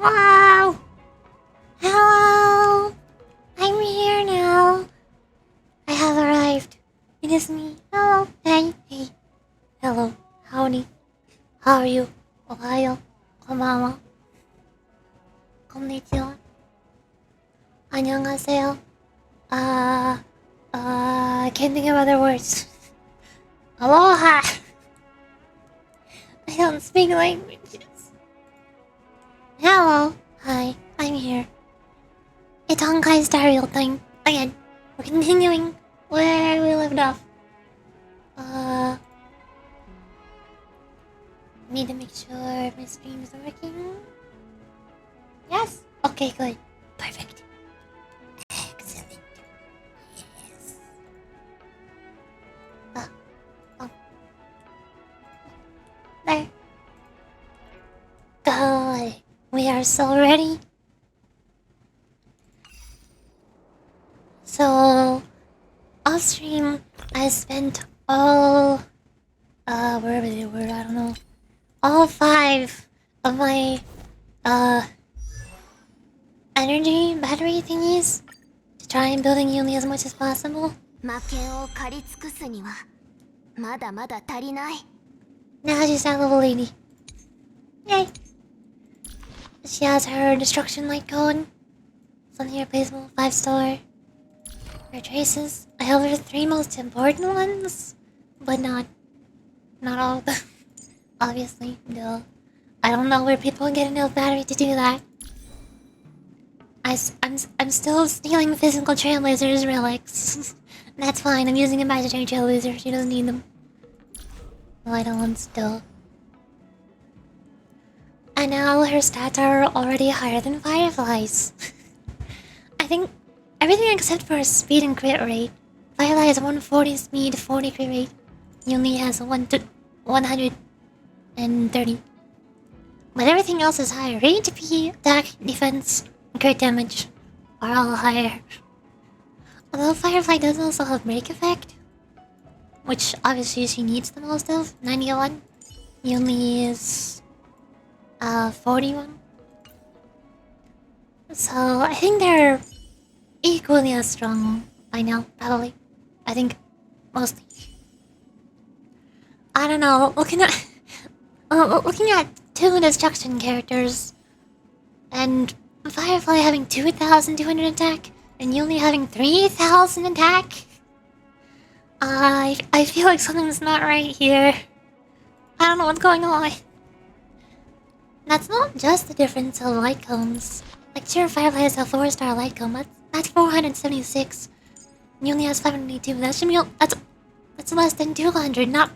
Wow! Hello! I'm here now. I have arrived. It is me. Hello. Hey. Hey. Hello. Howdy. How are you? Ohayo. Konbanwa. Konnichiwa. 안녕하세요. I can't think of other words. Aloha! I don't speak languages. Hello. Hi. I'm here. It's Honkai Star Rail time. Again. We're continuing where we left off. Need to make sure my stream is working. Yes? Okay, good. Perfect. Excellent. Yes. Oh. There. Good. We are so ready. So, off stream, I spent all, wherever they were, I don't know, all 5 of my, energy battery thingies to try and building YUNLI as much as possible. Now she's at level 80. Yay! She has her destruction light code. Something replaceable, 5-star. Her traces. I have her 3 most important ones, but not all of them. Obviously, no. I don't know where people get enough battery to do that. I'm still stealing physical trailblazers relics. That's fine. I'm using imaginary trailblazers. She doesn't need them. Well, I don't still. And now her stats are already higher than Firefly's. I think everything except for speed and crit rate. Firefly has 140 speed, 40 crit rate. YUNLI has 130. But everything else is higher. HP, attack, defense, and crit damage are all higher. Although Firefly does also have break effect, which obviously she needs the most of. 91. YUNLI is 41. So I think they're equally as strong by now, probably. I think mostly. I don't know. Looking at 2 destruction characters, and Firefly having 2,200 attack, and YUNLI having 3,000 attack. I feel like something's not right here. I don't know what's going on. That's not just the difference of light cones. Like, sure, Firefly has a 4-star light cone, that's 476. YUNLI has 582. That should be that's less than 200, not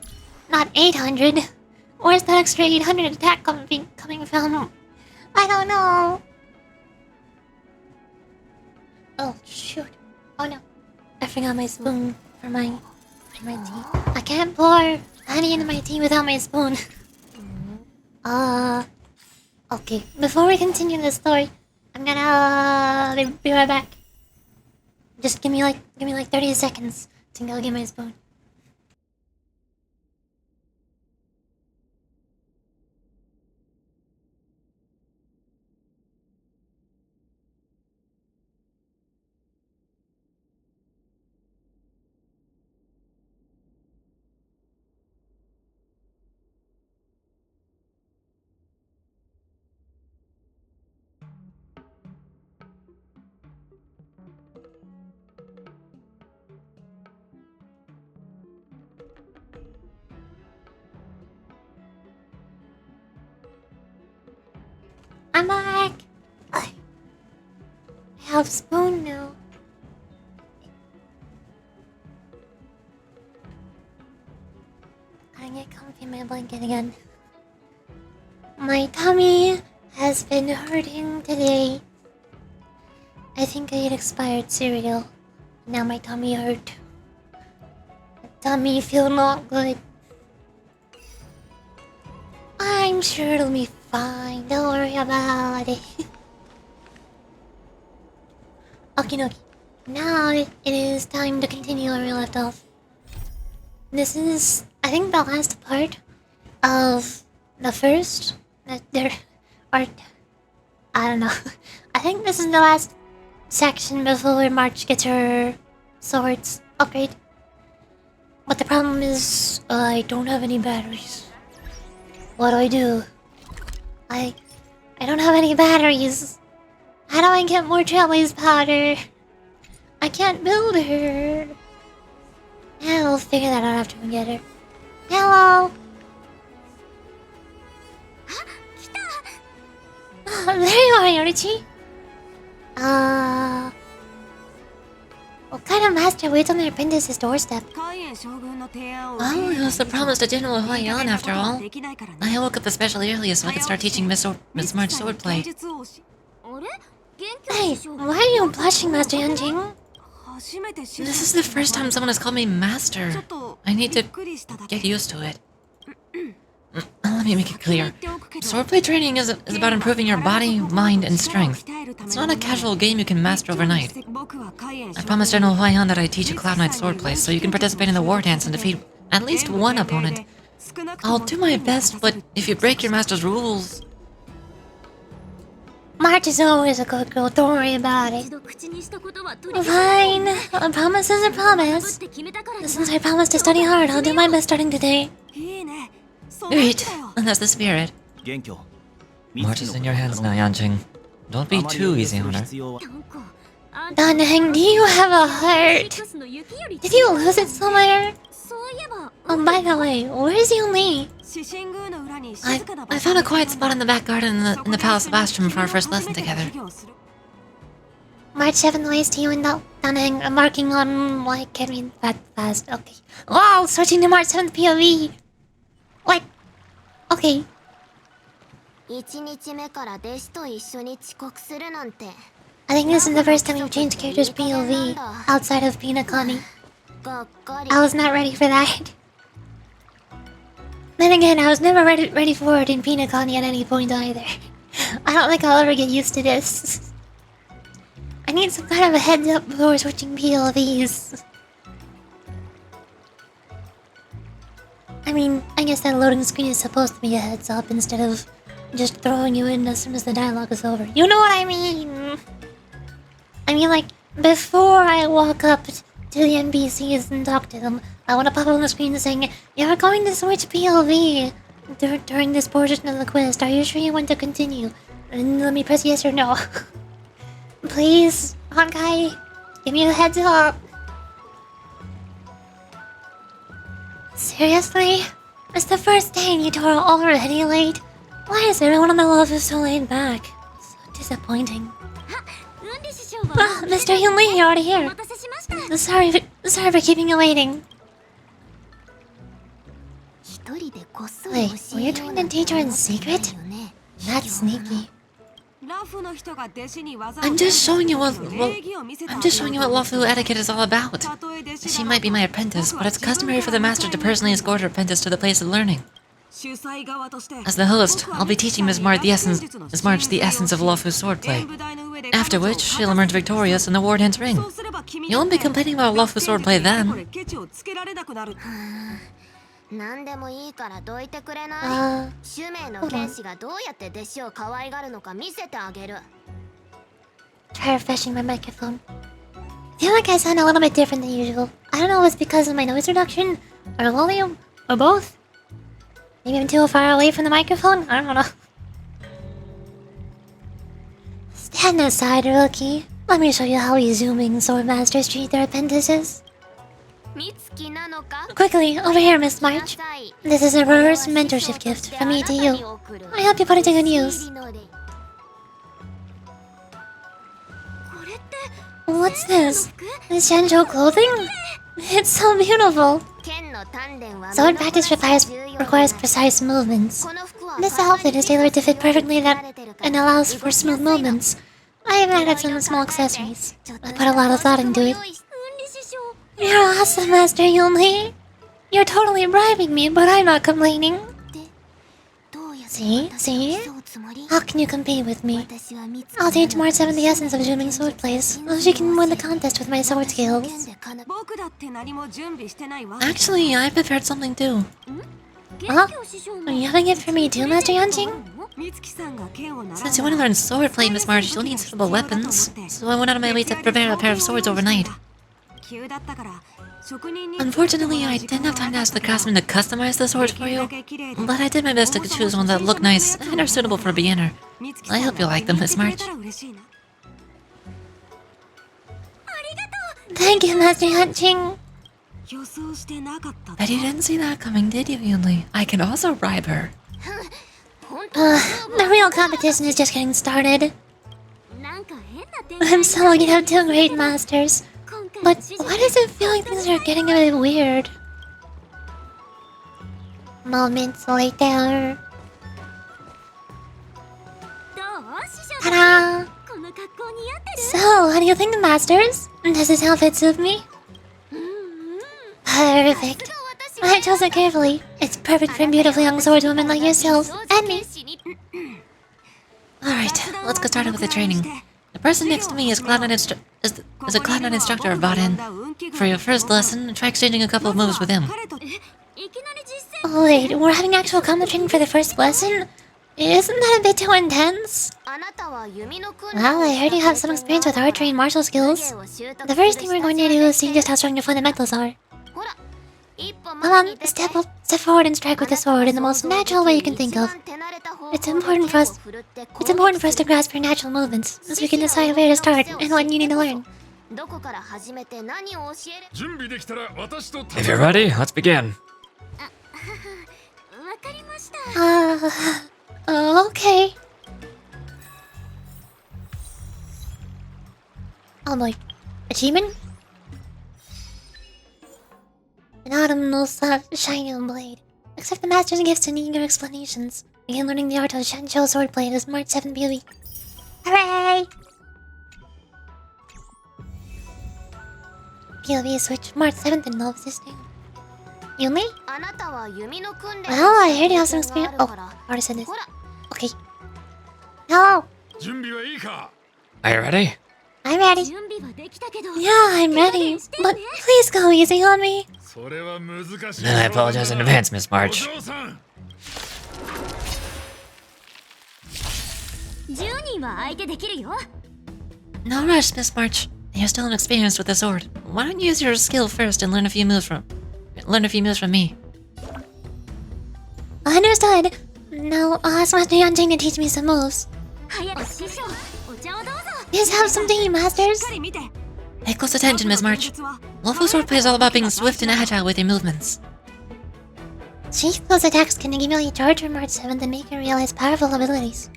800. Where's that extra 800 attack coming from? I don't know. Oh shoot! Oh no! I forgot my spoon for my tea. I can't pour honey into my tea without my spoon. Okay. Before we continue the story, I'm gonna be right back. Just give me like 30 seconds to go get my spoon. I'm back! I have spoon now. I get comfy in my blanket again. My tummy has been hurting today. I think I ate expired cereal. Now my tummy hurt. My tummy feel not good. I'm sure it'll be fine. Don't worry about it. Okie dokie. Now it is time to continue where we left off. This is, I think, the last part of the first. There are I don't know. I think this is the last section before March gets her swords upgrade. But the problem is, I don't have any batteries. What do I do? I don't have any batteries. How do I get more trailblaze powder? I can't build her. Yeah, we'll figure that out after we get her. Hello! There you are, Yoruchi. What kind of master waits on the apprentice's doorstep? Oh, it was the promise to General Huaiyan after all. I woke up especially early so I could start teaching Miss March swordplay. Hey, why are you blushing, Master Yanjing? This is the first time someone has called me Master. I need to get used to it. Let me make it clear. Swordplay training is about improving your body, mind, and strength. It's not a casual game you can master overnight. I promised General Huaiyan that I'd teach you Cloud Knight swordplay so you can participate in the war dance and defeat at least one opponent. I'll do my best, but if you break your master's rules... March is always a good girl, don't worry about it. Fine, a promise is a promise. Since I promised to study hard, I'll do my best starting today. Great, and that's the spirit. March is in your hands now, Yanjing. Don't be too easy on her. Danheng, do you have a heart? Did you lose it somewhere? Oh, by the way, where's Yunli? I found a quiet spot in the back garden in the Palace of Astrum for our first lesson together. March 7th ways to you and Danheng. I'm marking on... Why can't read that fast? Okay. Wow, switching to March 7th POV. What? Okay. I think this is the first time you've changed characters POV outside of Pinakani. I was not ready for that. Then again, I was never ready for it in Pinakani at any point either. I don't think I'll ever get used to this. I need some kind of a heads up before switching POVs. I mean, I guess that loading screen is supposed to be a heads up instead of just throwing you in as soon as the dialogue is over. You know what I mean? I mean, like, before I walk up to the NPCs and talk to them, I want to pop on the screen saying, "You're going to switch POV during this portion of the quest. Are you sure you want to continue?" And let me press yes or no. Please, Honkai, give me a heads up. Seriously? It's the first day and you're already late? Why is everyone on the love so laid back? So disappointing. Mr. Yunli, you're already here. Sorry for keeping you waiting. Wait, were you trying to teach her in secret? That's sneaky. I'm just showing you what Luofu etiquette is all about. She might be my apprentice, but it's customary for the master to personally escort her apprentice to the place of learning. As the host, I'll be teaching Miss March the essence of Luofu's swordplay. After which, she'll emerge victorious in the war dance ring. You won't be complaining about Luofu's swordplay then. Try refreshing my microphone. I feel like I sound a little bit different than usual. I don't know if it's because of my noise reduction, or volume, or both. Maybe I'm too far away from the microphone? I don't know. Stand aside, rookie. Let me show you how we zooming sword masters treat their apprentices. Quickly, over here, Miss March. This is a reverse mentorship gift from me to you. I hope you put it to good use. What's this? Is Shanzhou clothing? It's so beautiful. Sword practice requires precise movements. This outfit is tailored to fit perfectly and allows for smooth movements. I have added some small accessories. I put a lot of thought into it. You're awesome, Master Yunli. You're totally bribing me, but I'm not complaining. See? How can you compete with me? I'll teach March 7 the essence of zooming swordplay, so she can win the contest with my sword skills. Actually, I prepared something too. Huh? Are you having it for me too, Master Yanjing? Since you want to learn swordplay, Miss March, you'll need suitable weapons. So I went out of my way to prepare a pair of swords overnight. Unfortunately, I didn't have time to ask the craftsman to customize the swords for you, but I did my best to choose ones that look nice and are suitable for a beginner. I hope you like them, Miss March. Thank you, Master Hatching. Bet you didn't see that coming, did you, Yunli? I can also bribe her. The real competition is just getting started. I'm so lucky to have two great masters. But why does it feel like things are getting a bit weird? Moments later. Ta-da! So, how do you think, masters? Does this outfit suit me? Perfect. I chose it carefully. It's perfect for beautiful young swordswomen like yourself and me. Alright, let's get started with the training. The person next to me is a Cloud9 instructor of Baden. For your first lesson, try exchanging a couple of moves with him. Oh, wait, we're having actual combat training for the first lesson? Isn't that a bit too intense? Well, I heard you have some experience with archery and martial skills. The first thing we're going to do is see just how strong your fundamentals are. Come on, step up, step forward and strike with the sword in the most natural way you can think of. It's important for us to grasp your natural movements, so we can decide where to start and what you need to learn. If you're ready, let's begin. Okay. Oh boy. Achievement? An autumnal shining blade. Accept the master's gifts and eager explanations. Begin learning the art of Shansho swordplay as March 7th BOE. Hooray! POV switch March 7th and love existing. Yunli? Well, I heard you have some experience. Oh, I already said this. Okay. Hello! Are you ready? I'm ready. Yeah, I'm ready. But please go easy on me. Then I apologize in advance, Miss March. No rush, Miss March. You're still inexperienced with the sword. Why don't you use your skill first and learn a few moves from me? Understood. Now I'll ask Master Yanjing to teach me some moves. Yes, have some tea, masters. Pay close attention, Miss March. YUOHUO swordplay is all about being swift and agile with your movements. Chief close attacks can accumulate charge from March 7th and make you realize powerful abilities.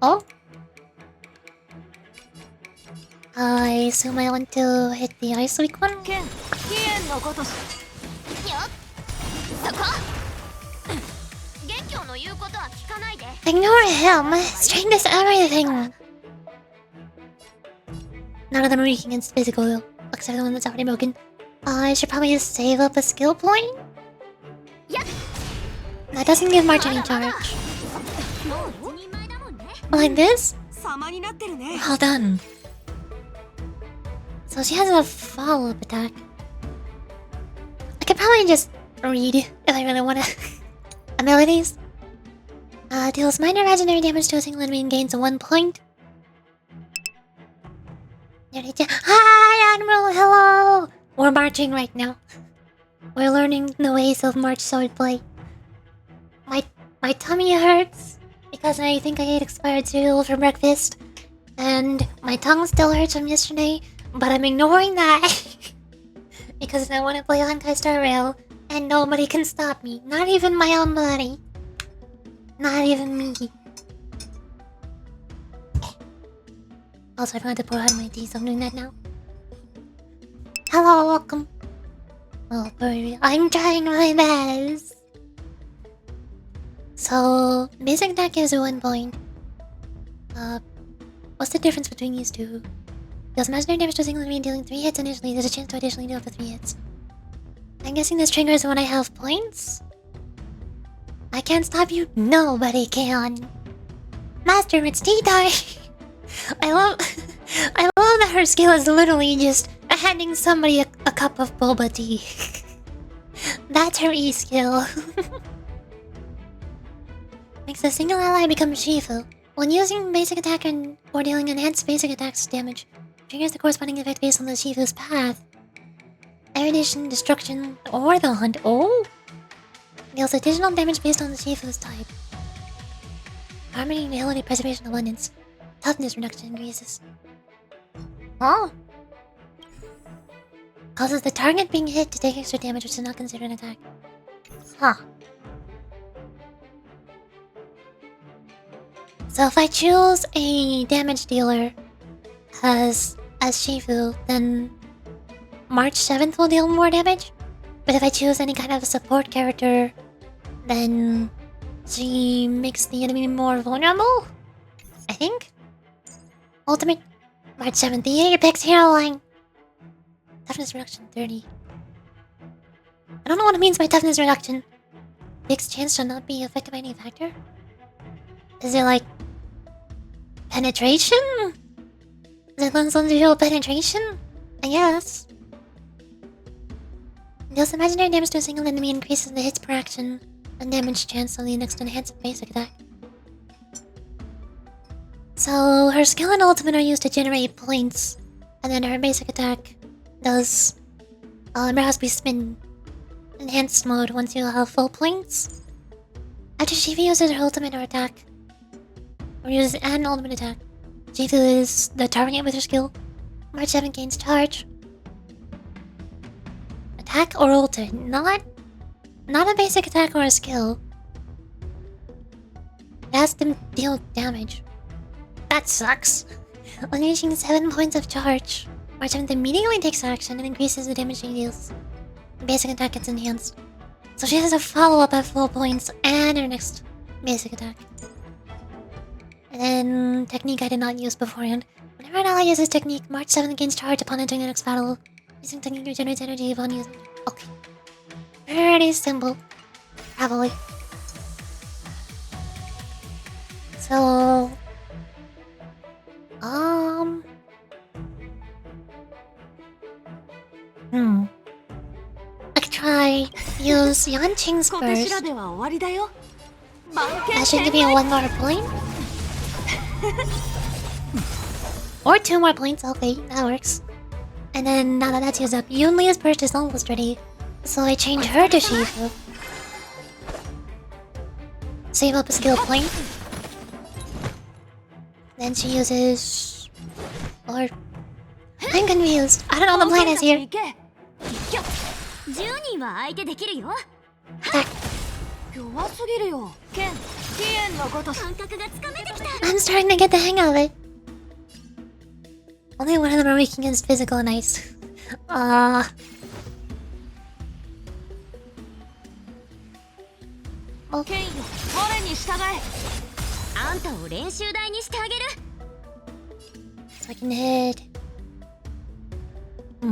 Oh? I assume I want to hit the ice weak one? Ignore him! Strength is everything! None of them are weak against physical though, except the one that's already broken. I should probably just save up a skill point? That doesn't give March any charge. Like this? Well done. So she has a follow-up attack. I could probably just read if I really want to. Abilities. Deals minor imaginary damage to a single enemy and gains 1 point. Hi, Admiral, hello! We're marching right now. We're learning the ways of March swordplay. My tummy hurts because I think I ate expired cereal for breakfast. And my tongue still hurts from yesterday, but I'm ignoring that. Because I want to play Honkai Star Rail, and nobody can stop me. Not even my own buddy. Not even me. Also, I forgot to pour out my tea, so I'm doing that now. Hello, welcome. Oh, baby, I'm trying my best. So, basic attack gives you 1 point. What's the difference between these two? Deals imaginary damage to a single enemy dealing 3 hits initially. There's a chance to additionally deal up to 3 hits. I'm guessing this triggers when I have points? I can't stop you. Nobody can. Master, it's tea time. I love that her skill is literally just handing somebody a cup of boba tea. That's her E skill. Makes a single ally become Shifu. When using basic attack or dealing enhanced basic attacks damage, triggers the corresponding effect based on the Shifu's path. Erudition, Destruction, or the Hunt. Oh! Deals additional damage based on the Shifu's type. Harmony, Agility, Preservation, Abundance. Toughness reduction increases. Oh! Causes the target being hit to take extra damage, which is not considered an attack. Huh. So if I choose a damage dealer as Shifu, then March 7th will deal more damage. But if I choose any kind of support character, then she makes the enemy more vulnerable? I think? Ultimate March 7th, the Apex Hero line. Toughness reduction 30. I don't know what it means by toughness reduction. Fixed chance shall not be affected by any factor? Is it like penetration? Is it Lunzun's penetration? I guess. Deals imaginary damage to a single enemy, increases the hits per action and damage chance on the next enhanced basic attack. So her skill and ultimate are used to generate points, and then her basic attack does Raspberry Spin enhanced mode once you have full points. After Shifu uses her ultimate or attack, or uses an ultimate attack, Shifu is the target with her skill. March 7 gains charge. Attack or ultimate, not a basic attack or a skill. It has to deal damage. That sucks. Unleashing 7 points of charge. March 7 immediately takes action and increases the damage she deals. Basic attack gets enhanced. So she has a follow-up at full points and her next basic attack. And then technique I did not use beforehand. Whenever an ally uses technique, March 7 gains charge upon entering the next battle. Using technique regenerates energy upon using. Okay. Pretty simple. Probably. So I could try use Yanqing's first. That should give me 1 more point. Or 2 more points, okay, that works. And then now that that's used up, Yunli's burst is almost ready. So I change her to Shifu. Save up a skill point. Then she uses... Or... I'm confused. I don't know the plan is here. Attack. I'm starting to get the hang of it. Only one of them are weak against physical and ice. Okay. So I can hit. I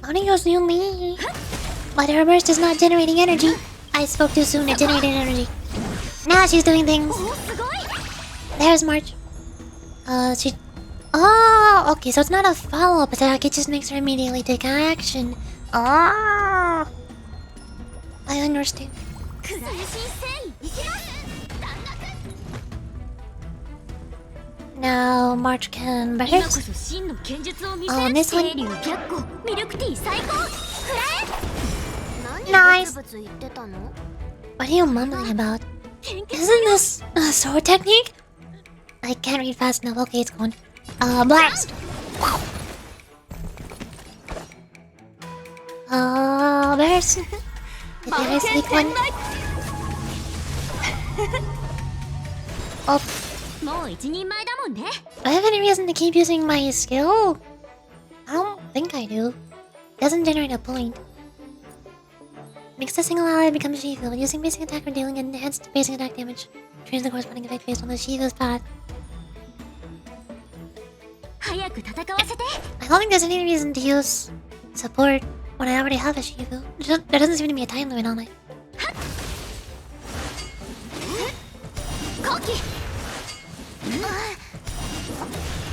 wanna use Yunli. But her burst is not generating energy. I spoke too soon, it generated energy. Now she's doing things. There's March. She... Oh, okay, so it's not a follow-up attack, it just makes her immediately take action. Oh, I understand. Now March can burst. Oh, this one. Nice. What are you mumbling about? Isn't this a sword technique? I can't read fast enough. Okay, it's gone. Blast! Burst! Did I sneak one? Oh. Do I have any reason to keep using my skill? I don't think I do. Doesn't generate a point. Makes a single ally become Shifu. Using basic attack or dealing enhanced basic attack damage. Change the corresponding effect based on the Shifu's path. I don't think there's any reason to use support when I already have a Shifu. There doesn't seem to be a time limit on it.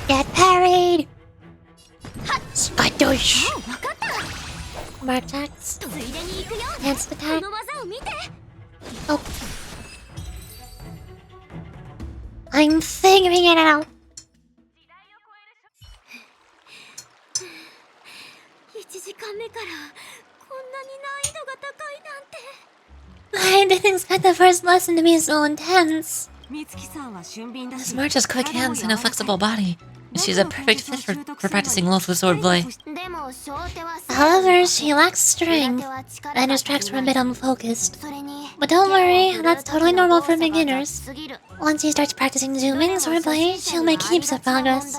Get parried! Skadosh! Mark attacks. Enhanced attack. Oh. I'm figuring it out. I didn't expect the first lesson to be so intense. Miss March has quick hands and a flexible body. She's a perfect fit for practicing low swordplay. However, she lacks strength, and her tracks were a bit unfocused. But don't worry, that's totally normal for beginners. Once she starts practicing zooming swordplay, she'll make heaps of progress.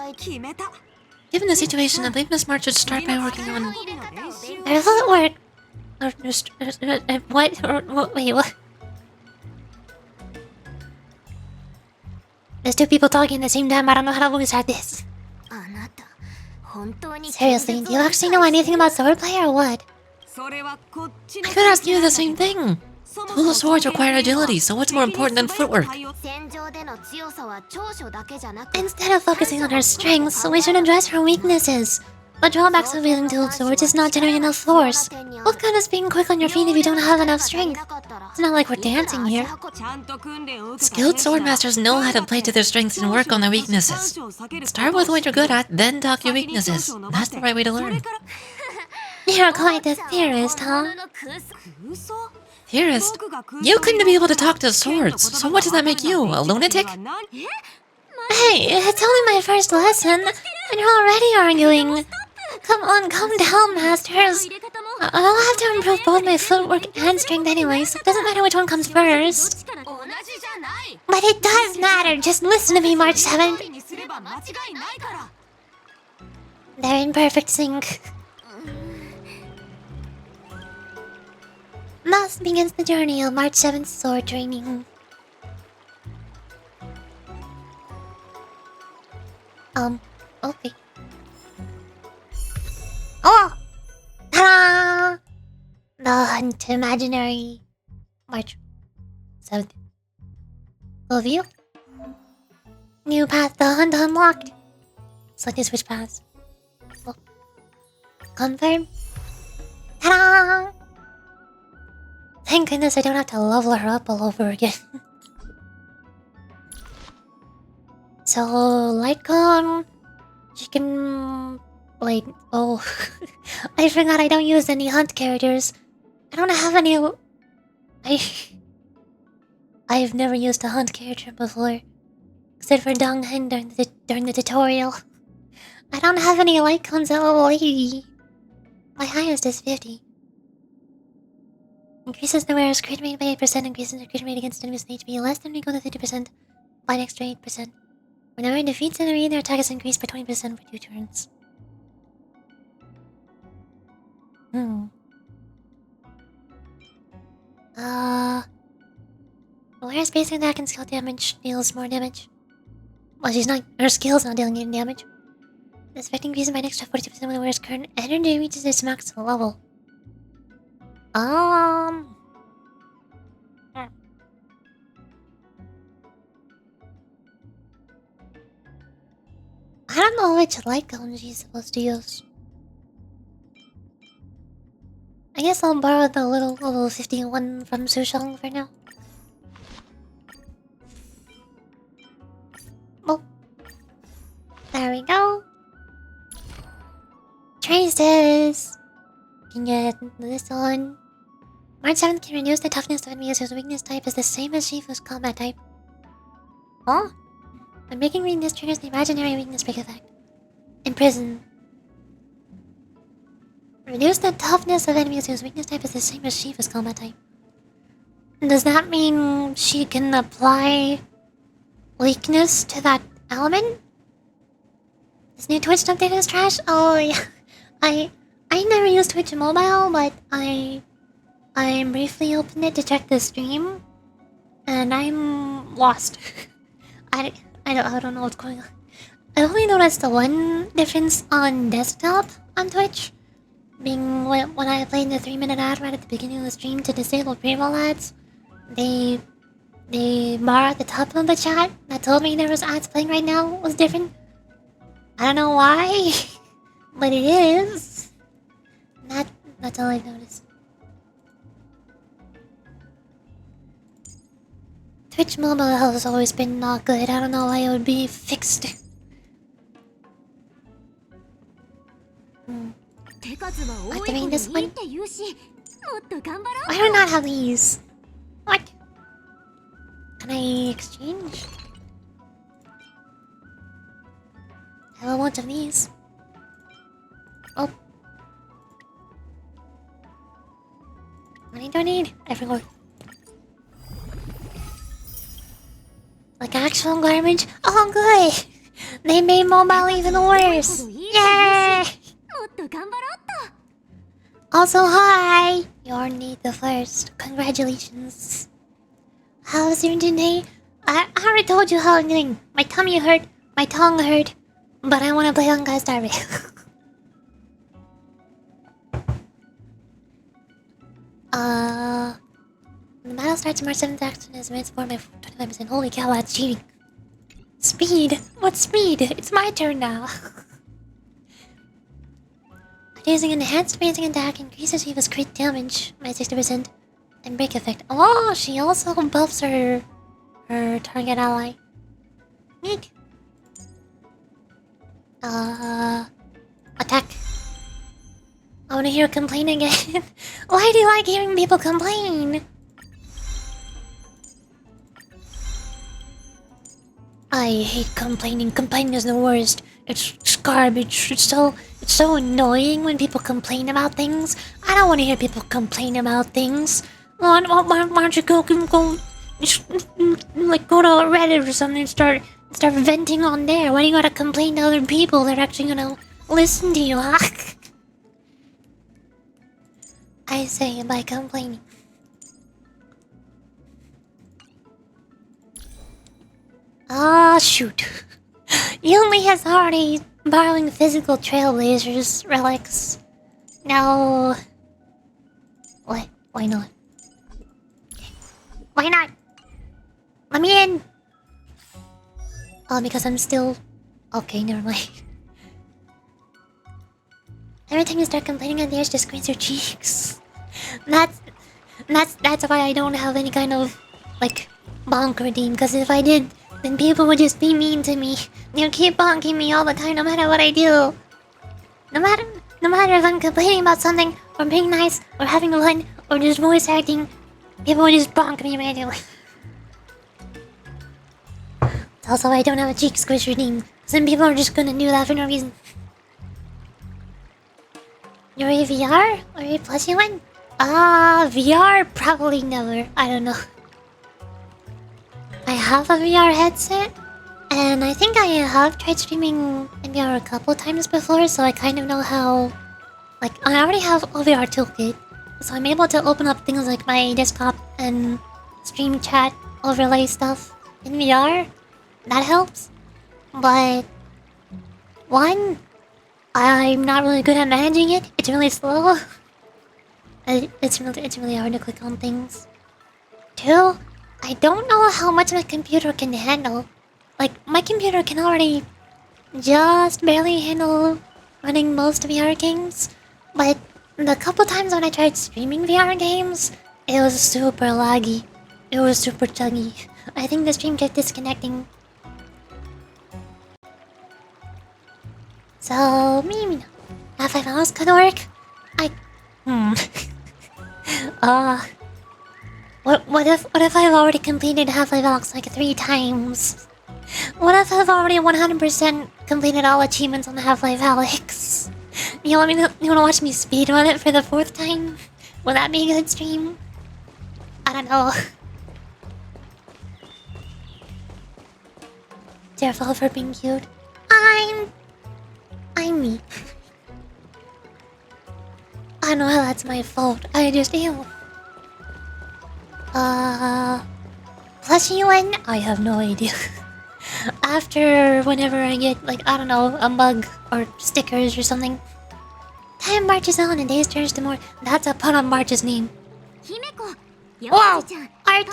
Given the situation, I believe Miss March should start by working on... Her footwork... What? Wait, what? There's two people talking at the same time. I don't know how to voice at this. Seriously, do you actually know anything about swordplay or what? I could ask you the same thing. Dual swords require agility, so what's more important than footwork? Instead of focusing on her strengths, we should address her weaknesses. The drawbacks of wielding dual swords is not generating enough force. What good is being quick on your feet if you don't have enough strength? It's not like we're dancing here. Skilled swordmasters know how to play to their strengths and work on their weaknesses. Start with what you're good at, then talk your weaknesses. That's the right way to learn. You're quite a theorist, huh? Theorist? You couldn't be able to talk to swords, so what does that make you, a lunatic? Hey, it's only my first lesson, and you're already arguing. Come on, calm down, masters. I'll have to improve both my footwork and strength anyway, so it doesn't matter which one comes first. But it does matter, just listen to me, March 7th. They're in perfect sync. Thus begins the journey of March 7th sword training. Okay. Oh! Ta-da! The hunt imaginary March 7th. Overview. New path, the hunt unlocked. Select the switch paths. Oh. Confirm. Ta-da! Thank goodness I don't have to level her up all over again. So, light cone, she can... Wait, oh... I forgot I don't use any hunt characters. I don't have any... I've never used a hunt character before. Except for Dong Hen during the tutorial. I don't have any light cones at level 80. My highest is 50. Increases the wearer's crit rate by 8%, increases the crit rate against enemies in HP less than or equal to 30% by an extra 8%. Whenever it defeats an enemy, their attack is increased by 20% for 2 turns. Whereas basic attack and skill damage deals more damage. Well, her skill's not dealing any damage. This effect increases by an extra 40% when the wearer's current energy reaches its maximum level. I don't know which light cone she's supposed to use. I guess I'll borrow the little level 51 from Sushong for now. Oh. There we go. Traces! Can get this on. March 7th can reduce the toughness of enemies whose weakness type is the same as Shifu's combat type. Huh? When breaking weakness triggers the imaginary weakness break effect. Imprison. Reduce the toughness of enemies whose weakness type is the same as Shifu's combat type. Does that mean she can apply weakness to that element? This new Twitch update is trash? Oh yeah. I never used Twitch mobile, but I briefly opened it to check the stream, and I'm lost. I don't know what's going on. I only noticed the one difference on desktop on Twitch, being when I played the 3-minute ad right at the beginning of the stream to disable pre-roll ads. The bar at the top of the chat that told me there was ads playing right now was different. I don't know why, but it is. That's all I've noticed. Twitch mobile has always been not good. I don't know why it would be fixed. Activating this one. Why do I not have these? What? Can I exchange? I have a bunch of these. Oh. Money do I need? I forgot. Like actual garbage? Oh good! They made mobile even worse! Yay! Also hi! You're Nate the First. Congratulations. How's your day? I already told you how I'm doing. My tummy hurt, my tongue hurt, but I wanna play on Guys Derby. When the battle starts, March 7th action is advanced for my 25%. Holy cow, that's cheating. Speed? What speed? It's my turn now. Using an enhanced amazing attack increases Eva's crit damage by 60% and break effect. Oh, she also buffs her target ally. Neat. Attack. I wanna hear complain again. Why do you like hearing people complain? I hate complaining. Complaining is the worst. It's garbage. It's so annoying when people complain about things. I don't want to hear people complain about things. Why don't you go like go to Reddit or something and start venting on there? Why do you gotta complain to other people? They're actually gonna listen to you, huh? I say by complaining. Ah, shoot. Yunli has already borrowing physical trailblazers relics. No. Why not? Why not? Let me in! Oh, because I'm still... Okay, never mind. Every time you start complaining on theirs, just squeeze your cheeks. That's why I don't have any kind of, like, bonk redeem. Because if I did, then people would just be mean to me. They'll keep bonking me all the time, no matter what I do. No matter if I'm complaining about something, or being nice, or having fun, or just voice acting, people would just bonk me randomly. Also, I don't have a cheek squish redeem. Some people are just gonna do that for no reason. You're a VR? Or a plushie one? VR? Probably never. I don't know. I have a VR headset, and I think I have tried streaming in VR a couple times before, so I kind of know how... Like, I already have a VR toolkit, so I'm able to open up things like my desktop and stream chat overlay stuff in VR. That helps. But... One, I'm not really good at managing it. It's really slow. It's really hard to click on things. Two, I don't know how much my computer can handle. Like, my computer can already just barely handle running most VR games. But the couple times when I tried streaming VR games, it was super laggy. It was super chuggy. I think the stream kept disconnecting. So, maybe not. Half-Life Alex could work? What if I've already completed Half-Life Alex like 3 times? What if I've already 100% completed all achievements on Half-Life Alex? You wanna watch me speedrun it for the 4th time? Will that be a good stream? I don't know. Careful for being cute. I'm me. I know how that's my fault. I just am. Plushie one? I have no idea. After whenever I get, like, I don't know, a mug or stickers or something. Time marches on and days turns to more. That's a pun on March's name. Wow! Art!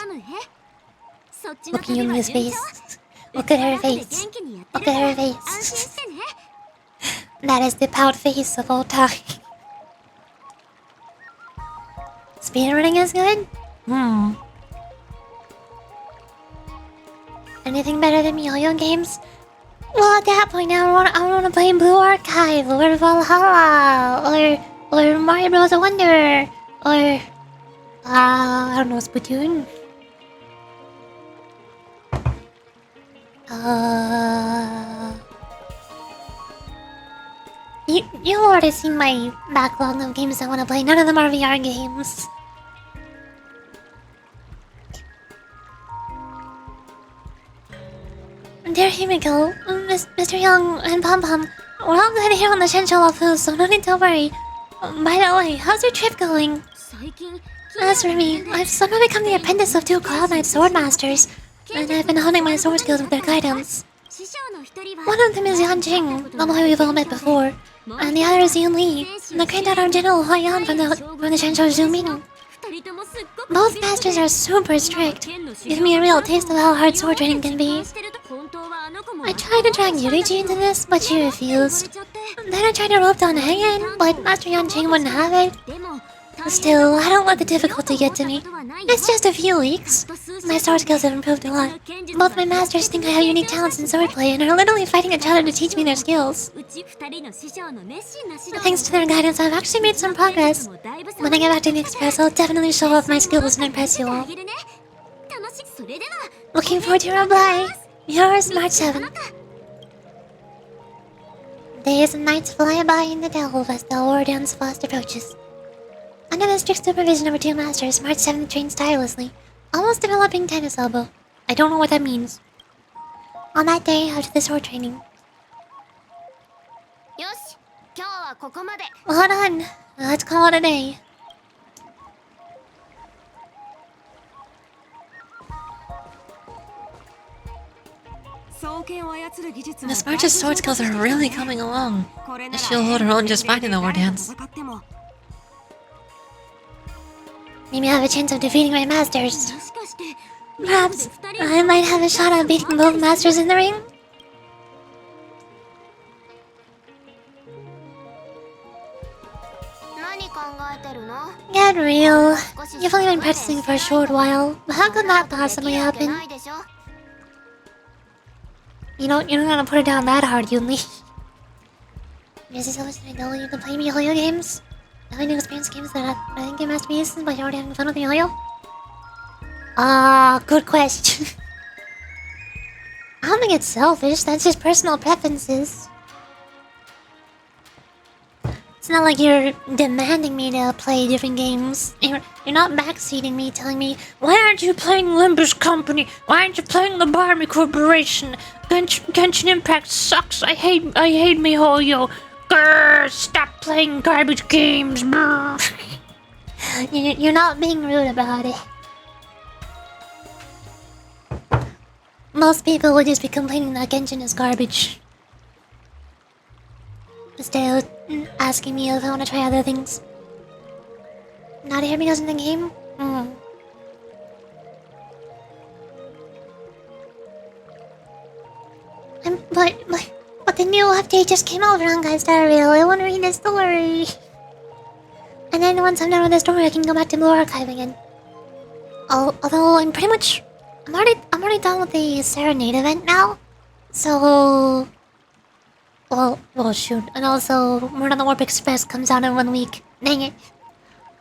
Look at Yumi's face. Look at her face. Look at her face. That is the pout face of all time. Speedrunning is good? Anything better than MiHoYo games? Well, at that point, I wanna play Blue Archive, or Valhalla, or Mario Bros. Wonder, or I don't know, Splatoon. You already seen my backlog of games I wanna play. None of them are VR games. There, here we go. Mr. Young and Pom Pom. We're all good here on the YUHUOHUO, so no need to worry. By the way, how's your trip going? As for me, I've somehow become the apprentice of two Cloud Knight sword masters, and I've been honing my sword skills with their guidance. One of them is Yanjing, the boy we've all met before, and the other is YUNLI, the granddaughter of General Huayan from the Shenzhou Zhu meeting. Both masters are super strict, giving me a real taste of how hard sword training can be. I tried to drag Yuriji into this, but she refused. Then I tried to rope down Hangin, but Master Yanjing wouldn't have it. Still, I don't let the difficulty get to me. It's just a few weeks. My sword skills have improved a lot. Both my masters think I have unique talents in swordplay and are literally fighting each other to teach me their skills. Thanks to their guidance, I've actually made some progress. When I get back to the Express, I'll definitely show off my skills and impress you all. Looking forward to your reply. Yours, March 7th. Days and nights fly by in the delve as the Orion's fast approaches. Under the strict supervision of our two masters, March 7th trains tirelessly, almost developing tennis elbow. I don't know what that means. On that day, after the sword training. Well, hold on. Let's call it a day. Miss March's sword skills are really coming along. She'll hold her own just fine in the war dance. Maybe I have a chance of defeating my masters. Perhaps I might have a shot at beating both masters in the ring. Get real. You've only been practicing for a short while. How could that possibly happen? You don't gotta put it down that hard, Yunli. Is this how much I know you can play MiHoYo games? The only new experience games that I think it must be is by already having fun with MiHoYo? Good question. I don't think it's selfish, that's just personal preferences. It's not like you're demanding me to play different games. You're not backseating me, telling me, why aren't you playing Limbus Company? Why aren't you playing the Barmy Corporation? Genshin Impact sucks. I hate MiHoYo. Grr, stop playing garbage games. You're not being rude about it. Most people would just be complaining that Genshin is garbage. Instead of asking me if I want to try other things. Not to hear me goes in the game? But the new update just came out on Guys Real. I want to read the story. And then once I'm done with the story, I can go back to Blue Archive again. Although I'm already done with the Serenade event now. So... Well, shoot. And also, Word on the Warp Express comes out in 1 week. Dang it.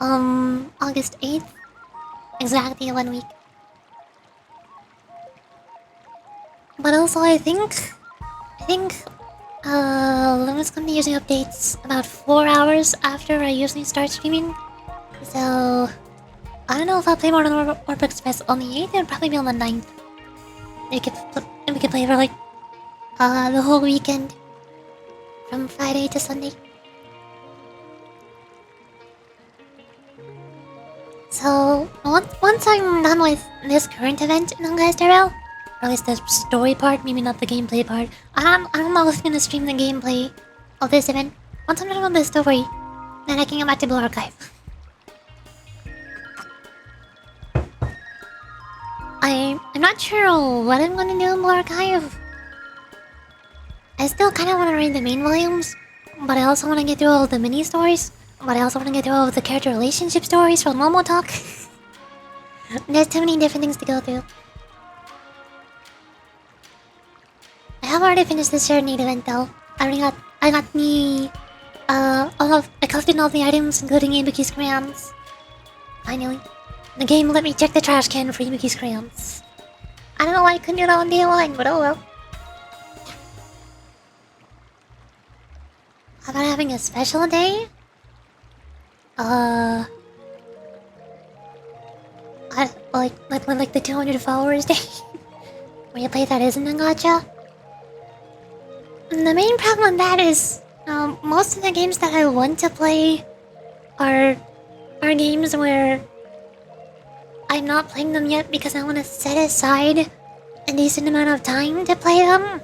August 8th? Exactly 1 week. But also, I think... Luna's gonna be using updates about 4 hours after I usually start streaming. So... I don't know if I'll play Word on the Warp Express on the 8th. It'll probably be on the 9th. We could play for, like... the whole weekend. From Friday to Sunday. So, once I'm done with this current event in Guys Real, or at least the story part, maybe not the gameplay part. I don't know if I'm gonna stream the gameplay of this event. Once I'm done with the story, then I can go back to Blue Archive. I'm not sure what I'm gonna do in Blue Archive. I still kind of want to read the main volumes, but I also want to get through all the mini stories. But I also want to get through all of the character relationship stories from Momo Talk. There's too many different things to go through. have already finished the serenade event though. I got the I collected all the items, including Ibuki's crayons. Finally, the game let me check the trash can for Ibuki's crayons. I don't know why I couldn't do that on day one, but oh well. How about having a special day? Like the 200 followers day, where you play that isn't a gacha. And the main problem with that is, most of the games that I want to play are games where I'm not playing them yet because I want to set aside a decent amount of time to play them.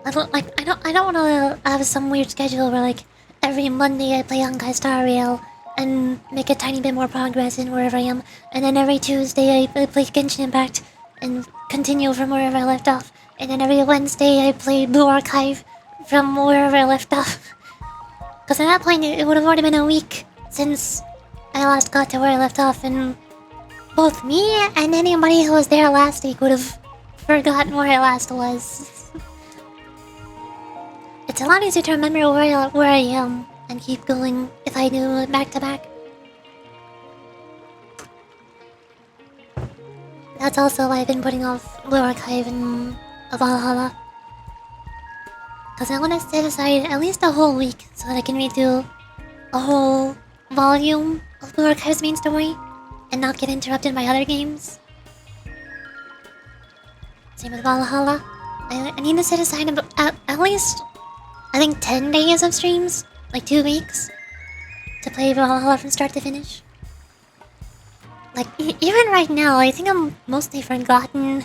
I don't want to have some weird schedule where like every Monday I play Honkai Star Rail and make a tiny bit more progress in wherever I am, and then every Tuesday I play Genshin Impact and continue from wherever I left off, and then every Wednesday I play Blue Archive from wherever I left off. Because at that point it would have already been a week since I last got to where I left off, and both me and anybody who was there last week would have forgotten where I last was. It's a lot easier to remember where I am and keep going if I do it back to back. That's also why I've been putting off Blue Archive and Valhalla. Because I want to set aside at least a whole week so that I can redo a whole volume of Blue Archive's main story and not get interrupted by other games. Same with Valhalla. I need to set aside at least, I think, 10 days of streams, like 2 weeks, to play Valhalla from start to finish. Like, even right now, I think I'm mostly forgotten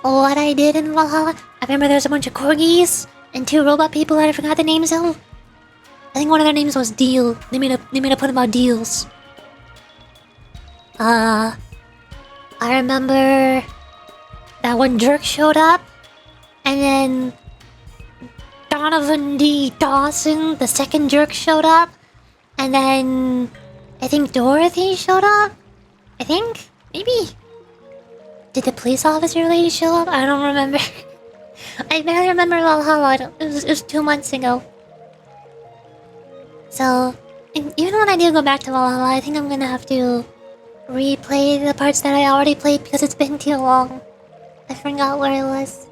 what I did in Valhalla. I remember there's a bunch of corgis and 2 robot people that I forgot the names of. I think one of their names was Deal. They made a put about deals. I remember that one jerk showed up, and then Donovan D. Dawson, the second jerk, showed up, and then I think Dorothy showed up. I think, maybe. Did the police officer lady show up? I don't remember. I barely remember Valhalla. It was 2 months ago. So, even when I do go back to Valhalla, I think I'm gonna have to replay the parts that I already played because it's been too long. I forgot where it was.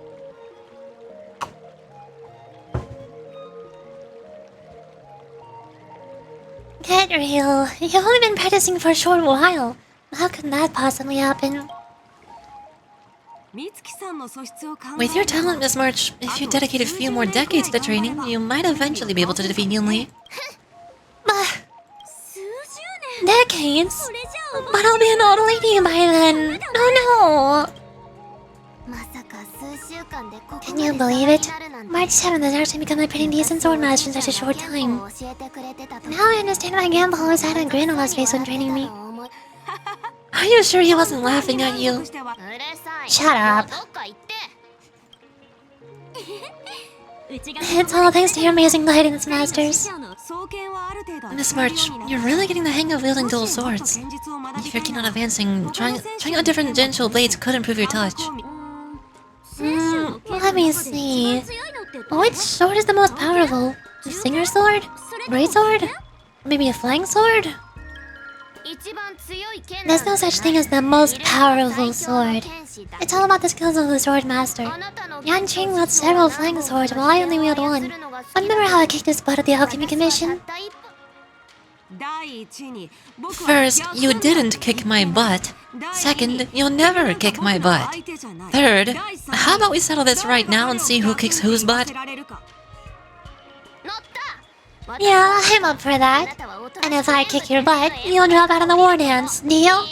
Get real. You've only been practicing for a short while. How can that possibly happen? With your talent, Miss March, if you dedicate a few more decades to training, you might eventually be able to defeat YUNLI. Decades? But I'll be an old lady by then. Oh no! Can you believe it? March 7th has actually become a pretty decent sword master in such a short time. Now I understand why Grandpa always had a grin on his face when training me. Are you sure he wasn't laughing at you? Shut up. It's all thanks to your amazing guidance, Masters. Miss March, you're really getting the hang of wielding dual swords. If you're keen on advancing, trying out different gentle blades could improve your touch. Let me see. Which sword is the most powerful? The Singer Sword? Great Sword? Or maybe a Flying Sword? There's no such thing as the most powerful sword. It's all about the skills of the sword master. Yan Qing wields several flying swords while I only wield one. Remember how I kicked his butt at the Alchemy Commission? First, you didn't kick my butt. Second, you'll never kick my butt. Third, how about we settle this right now and see who kicks whose butt? Yeah, I'm up for that. And if I kick your butt, you'll drop out of the war dance. Deal?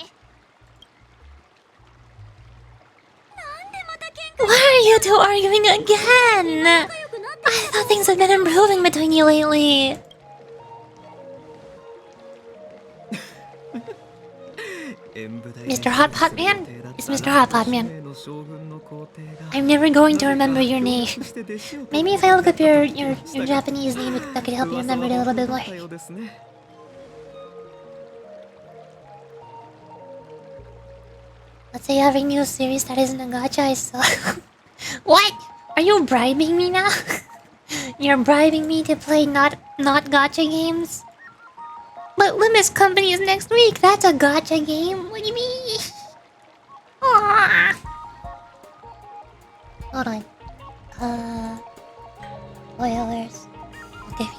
Why are you two arguing again? I thought things had been improving between you lately. Mr. Hot Pot Man? It's Mr. Hot Pot Man. I'm never going to remember your name. Maybe if I look up your Japanese name, that could help you remember it a little bit more. Let's say every new series that isn't a gacha I saw. What? Are you bribing me now? You're bribing me to play not gacha games? But Limit's Company is next week. That's a gacha game. What do you mean? Aww. Hold on. Spoilers. Okay.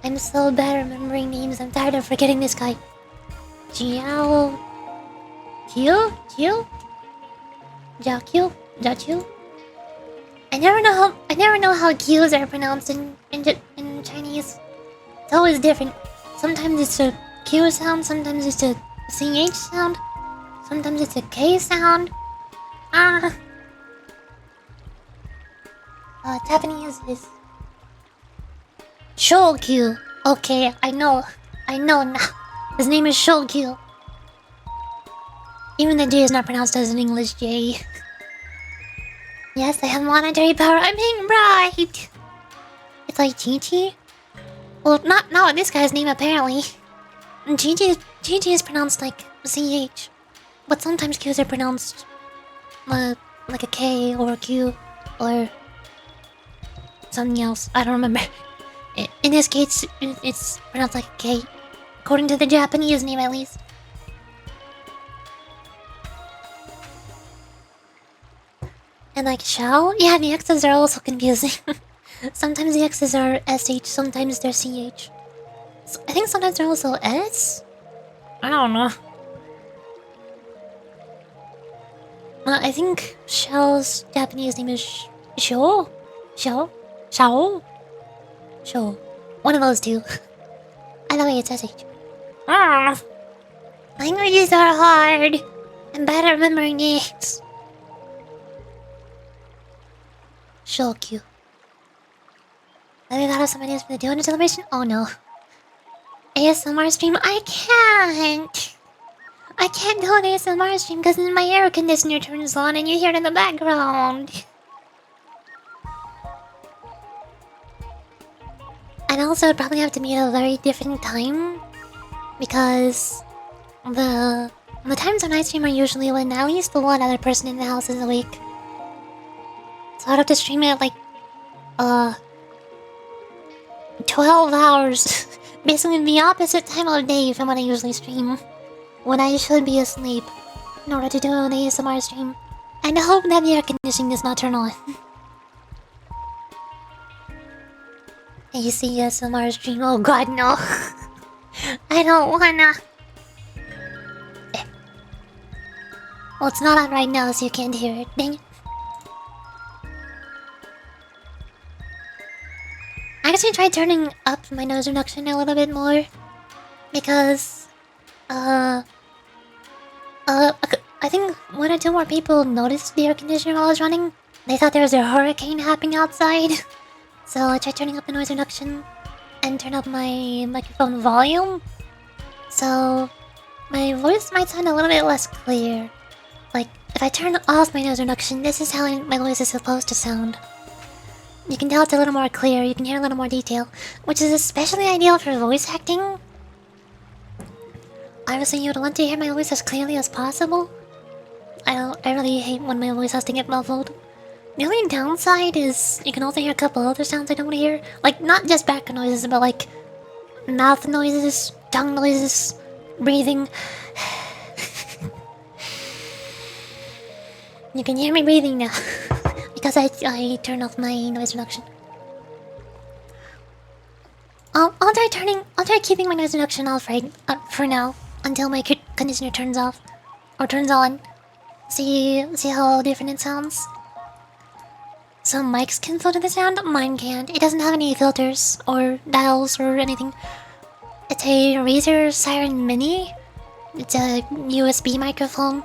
I'm so bad remembering names. I'm tired of forgetting this guy. Jiao. Jiu? Jiao? Jiao? I never know how Q's are pronounced in Chinese. It's always different. Sometimes it's a Q sound, sometimes it's a CH sound, sometimes it's a K sound. Japanese is Shokyu. Okay, I know now. His name is Shokyu. Even the J is not pronounced as an English J. Yes, I have monetary power. I'm being bribed. It's like Chi-Chi. Well, not this guy's name apparently. Chi-Chi is pronounced like CH, but sometimes Q's are pronounced like a K or a Q or something else. I don't remember. In this case, it's pronounced like a K, according to the Japanese name at least. And like Shao? Yeah, the X's are also confusing. Sometimes the X's are SH, sometimes they're CH. I think sometimes they're also S? I don't know. I think Shao's Japanese name is Shou? Shao? One of those two. Either way, it's SH. Languages are hard. I'm bad at remembering names. Shokyu. Have you thought of some ideas for the 200 celebration? Oh no. ASMR stream? I can't do an ASMR stream because my air conditioner turns on and you hear it in the background. And also it'd probably have to be at a very different time because the times when I stream are usually when at least the one other person in the house is awake. So I'd have to stream it at like 12 hours. Basically the opposite time of day from when I usually stream. When I should be asleep. In order to do an ASMR stream. And I hope that the air conditioning does not turn on. AC ASMR stream. Oh god, no. I don't wanna. Well, it's not on right now, so you can't hear it. Dang it. I actually tried turning up my noise reduction a little bit more. Because... I think one or two more people noticed the air conditioner while I was running. They thought there was a hurricane happening outside. So I tried turning up the noise reduction and turn up my microphone volume. So my voice might sound a little bit less clear. Like, if I turn off my noise reduction, this is how my voice is supposed to sound. You can tell it's a little more clear, you can hear a little more detail, which is especially ideal for voice acting. Obviously, you would want to hear my voice as clearly as possible. I really hate when my voice has to get muffled. The only downside is you can also hear a couple other sounds I don't want to hear. Like, not just background noises, but like mouth noises, tongue noises, breathing. You can hear me breathing now. Because I turned off my noise reduction. I'll try keeping my noise reduction off for now until my conditioner turns off or turns on. See how different it sounds. Some mics can filter the sound, mine can't. It doesn't have any filters or dials or anything. It's a Razer Siren Mini. It's a USB microphone.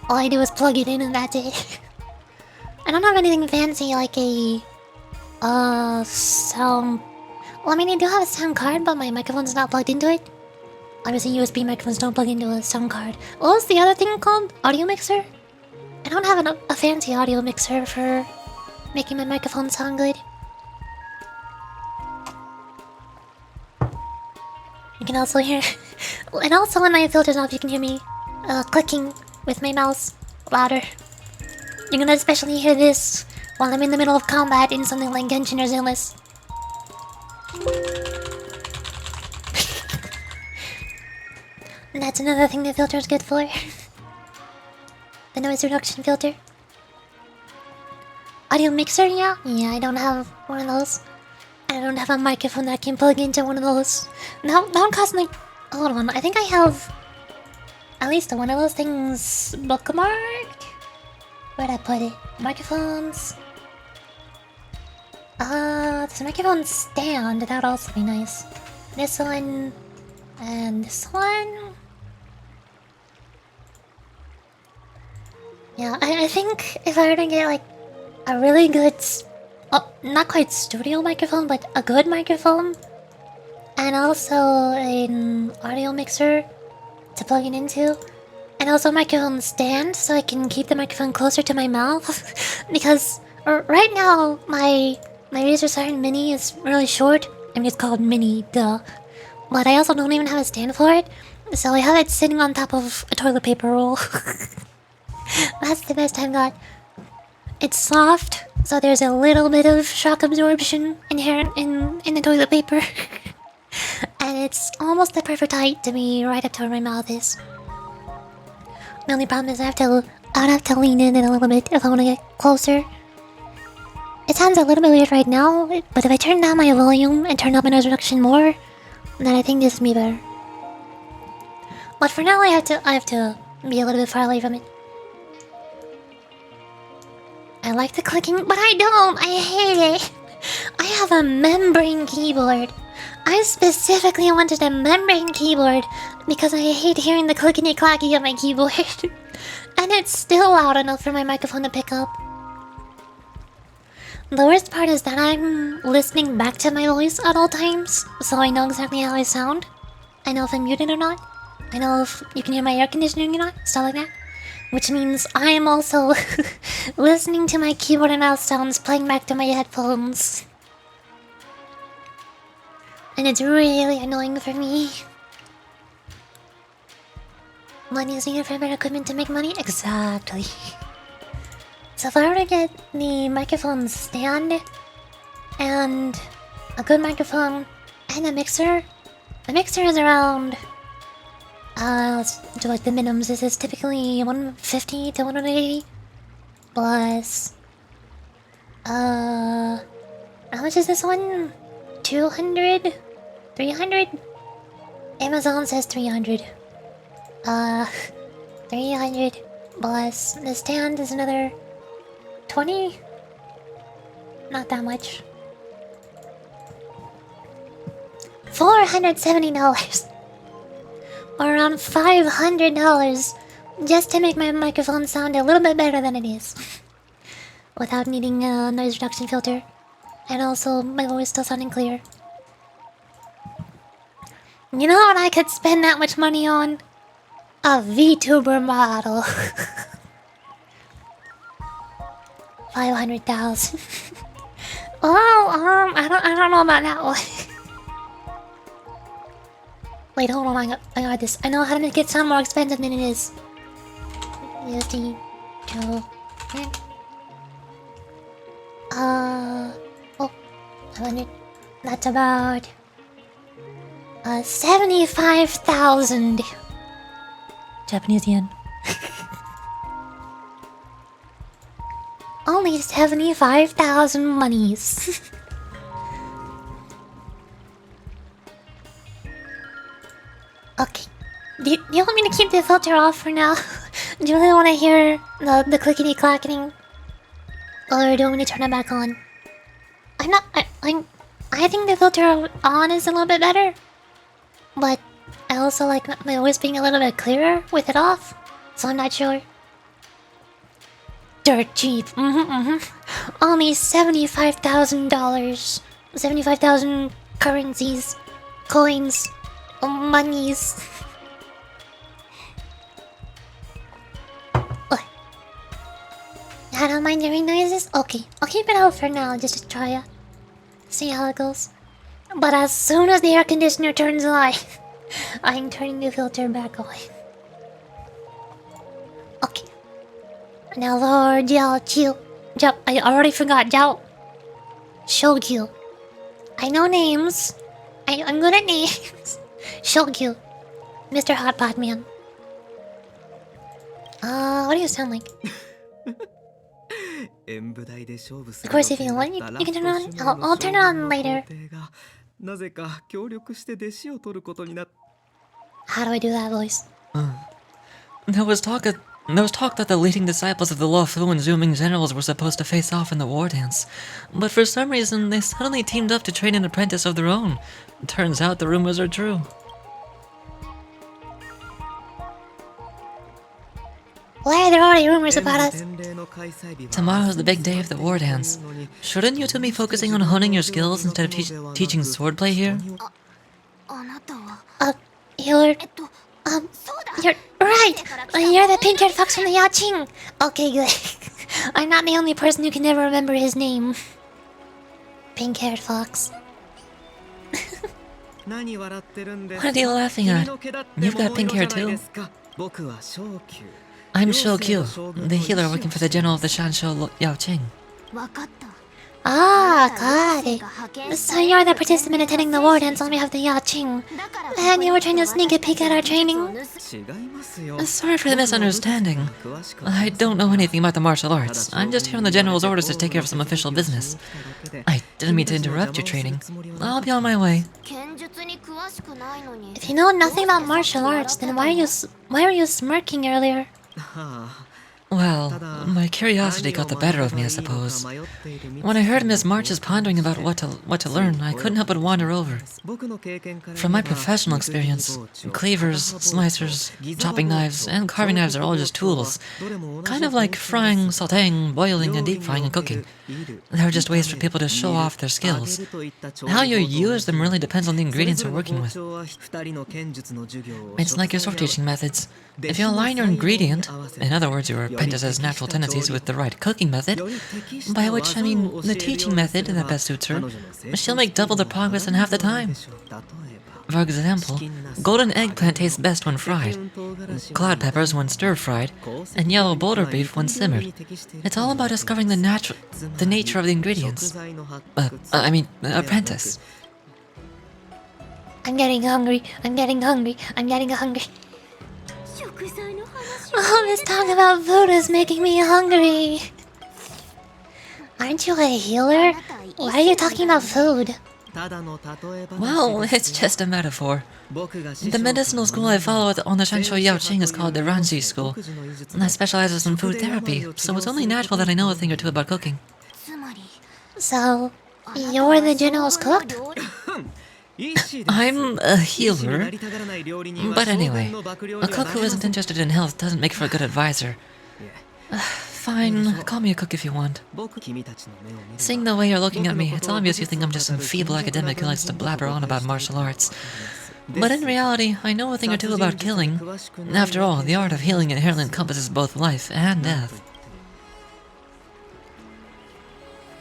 All I do is plug it in and that's it. I don't have anything fancy like a sound. Well, I mean, I do have a sound card, but my microphone's not plugged into it. Obviously, USB microphones don't plug into a sound card. What was the other thing called? Audio mixer? I don't have a fancy audio mixer for making my microphone sound good. You can also hear... and also when my filter's off, you can hear me clicking with my mouse louder. You can especially hear this while I'm in the middle of combat in something like Genshin or Zillus. That's another thing the filter is good for. The noise reduction filter. Audio mixer, yeah? Yeah, I don't have one of those. I don't have a microphone that can plug into one of those. No, that one costs like... Hold on, I think I have... at least one of those things bookmarked? Where'd I put it? Microphones... there's a microphone stand, that'd also be nice. This one... and this one... Yeah, I think if I were to get like a really good, not quite studio microphone, but a good microphone, and also an audio mixer to plug it into, and also a microphone stand so I can keep the microphone closer to my mouth, because right now my Razer Siren Mini is really short. I mean, it's called Mini, duh, but I also don't even have a stand for it, so I have it sitting on top of a toilet paper roll. That's the best I've got. It's soft, so there's a little bit of shock absorption inherent in the toilet paper. And it's almost the perfect height to be right up to where my mouth is. The only problem is I'd have to lean in it a little bit if I want to get closer. It sounds a little bit weird right now, but if I turn down my volume and turn up my noise reduction more, then I think this will be better. But for now I have to be a little bit far away from it. I like the clicking, but I don't! I hate it! I have a membrane keyboard. I specifically wanted a membrane keyboard because I hate hearing the clickety-clacky of my keyboard. And it's still loud enough for my microphone to pick up. The worst part is that I'm listening back to my voice at all times, so I know exactly how I sound. I know if I'm muted or not. I know if you can hear my air conditioning or not, stuff like that. Which means I am also listening to my keyboard and mouse sounds playing back to my headphones. And it's really annoying for me. Money is needed for better equipment to make money? Exactly. So if I were to get the microphone stand and a good microphone and a mixer, the mixer is around... let's do like the minimums. This is typically 150 to 180 plus how much is this one? 200? 300? Amazon says 300. 300 plus the stand is another 20? Not that much. $470. Or around $500 just to make my microphone sound a little bit better than it is. Without needing a noise reduction filter. And also my voice still sounding clear. You know what I could spend that much money on? A Vtuber model. 500,000. Well, I don't know about that one. Wait, hold on, I got this. I know how to make it sound more expensive than it is. USD, oh, 500. That's about 75,000 Japanese yen. Only 75,000 monies. Okay. Do you want me to keep the filter off for now? Do you really want to hear the clickety clacking? Or do you want me to turn it back on? I think the filter on is a little bit better. But I also like my voice being a little bit clearer with it off. So I'm not sure. Dirt cheap. Only $75,000. 75,000 currencies. Coins. Monies. I don't mind hearing noises? Okay, I'll keep it out for now just to try it. See how it goes. But as soon as the air conditioner turns on, I'm turning the filter back on. Okay. Now Lord, y'all chill. I already forgot. Zhao. Shogyu. I know names. I'm good at names. Shogyu. Mr. Hot Pot Man. What do you sound like? Of course, if you want, you can turn it on. I'll turn it on later. How do I do that voice? There was talk that the leading disciples of the Luofu and Zooming generals were supposed to face off in the war dance. But for some reason, they suddenly teamed up to train an apprentice of their own. Turns out the rumors are true. Why are there already rumors about us? Tomorrow's the big day of the war dance. Shouldn't you two be focusing on honing your skills instead of teaching swordplay here? You're... You're right! You're the pink-haired fox from the Yaqing! Okay, good. I'm not the only person who can never remember his name. Pink-haired fox. What are you laughing at? You've got pink hair too. I'm Shokyu, the healer working for the general of the Shansho Yaoqing. Ah, got it. So you're the participant attending the war dance on behalf of the Yaqing. And you were trying to sneak a peek at our training? Sorry for the misunderstanding. I don't know anything about the martial arts. I'm just here on the general's orders to take care of some official business. I didn't mean to interrupt your training. I'll be on my way. If you know nothing about martial arts, then why were you smirking earlier? Well, my curiosity got the better of me, I suppose. When I heard Miss March's pondering about what to learn, I couldn't help but wander over. From my professional experience, cleavers, slicers, chopping knives, and carving knives are all just tools. Kind of like frying, sautéing, boiling, and deep frying and cooking. They're just ways for people to show off their skills. How you use them really depends on the ingredients you're working with. It's like your sword teaching methods. If you align your ingredient, in other words, your apprentice's natural tendencies with the right cooking method, by which I mean the teaching method that best suits her, she'll make double the progress in half the time. For example, golden eggplant tastes best when fried, cloud peppers when stir-fried, and yellow boulder beef when simmered. It's all about discovering the nature of the ingredients. Apprentice. I'm getting hungry. All this talk about food is making me hungry. Aren't you a healer? Why are you talking about food? Well, it's just a metaphor. The medicinal school I follow on the Shansho Yaoqing is called the Ranji School. And that specializes in food therapy, so it's only natural that I know a thing or two about cooking. So, you're the general's cook? I'm a healer. But anyway, a cook who isn't interested in health doesn't make for a good advisor. Fine, call me a cook if you want. Seeing the way you're looking at me, it's obvious you think I'm just some feeble academic who likes to blabber on about martial arts. But in reality, I know a thing or two about killing. After all, the art of healing inherently encompasses both life and death.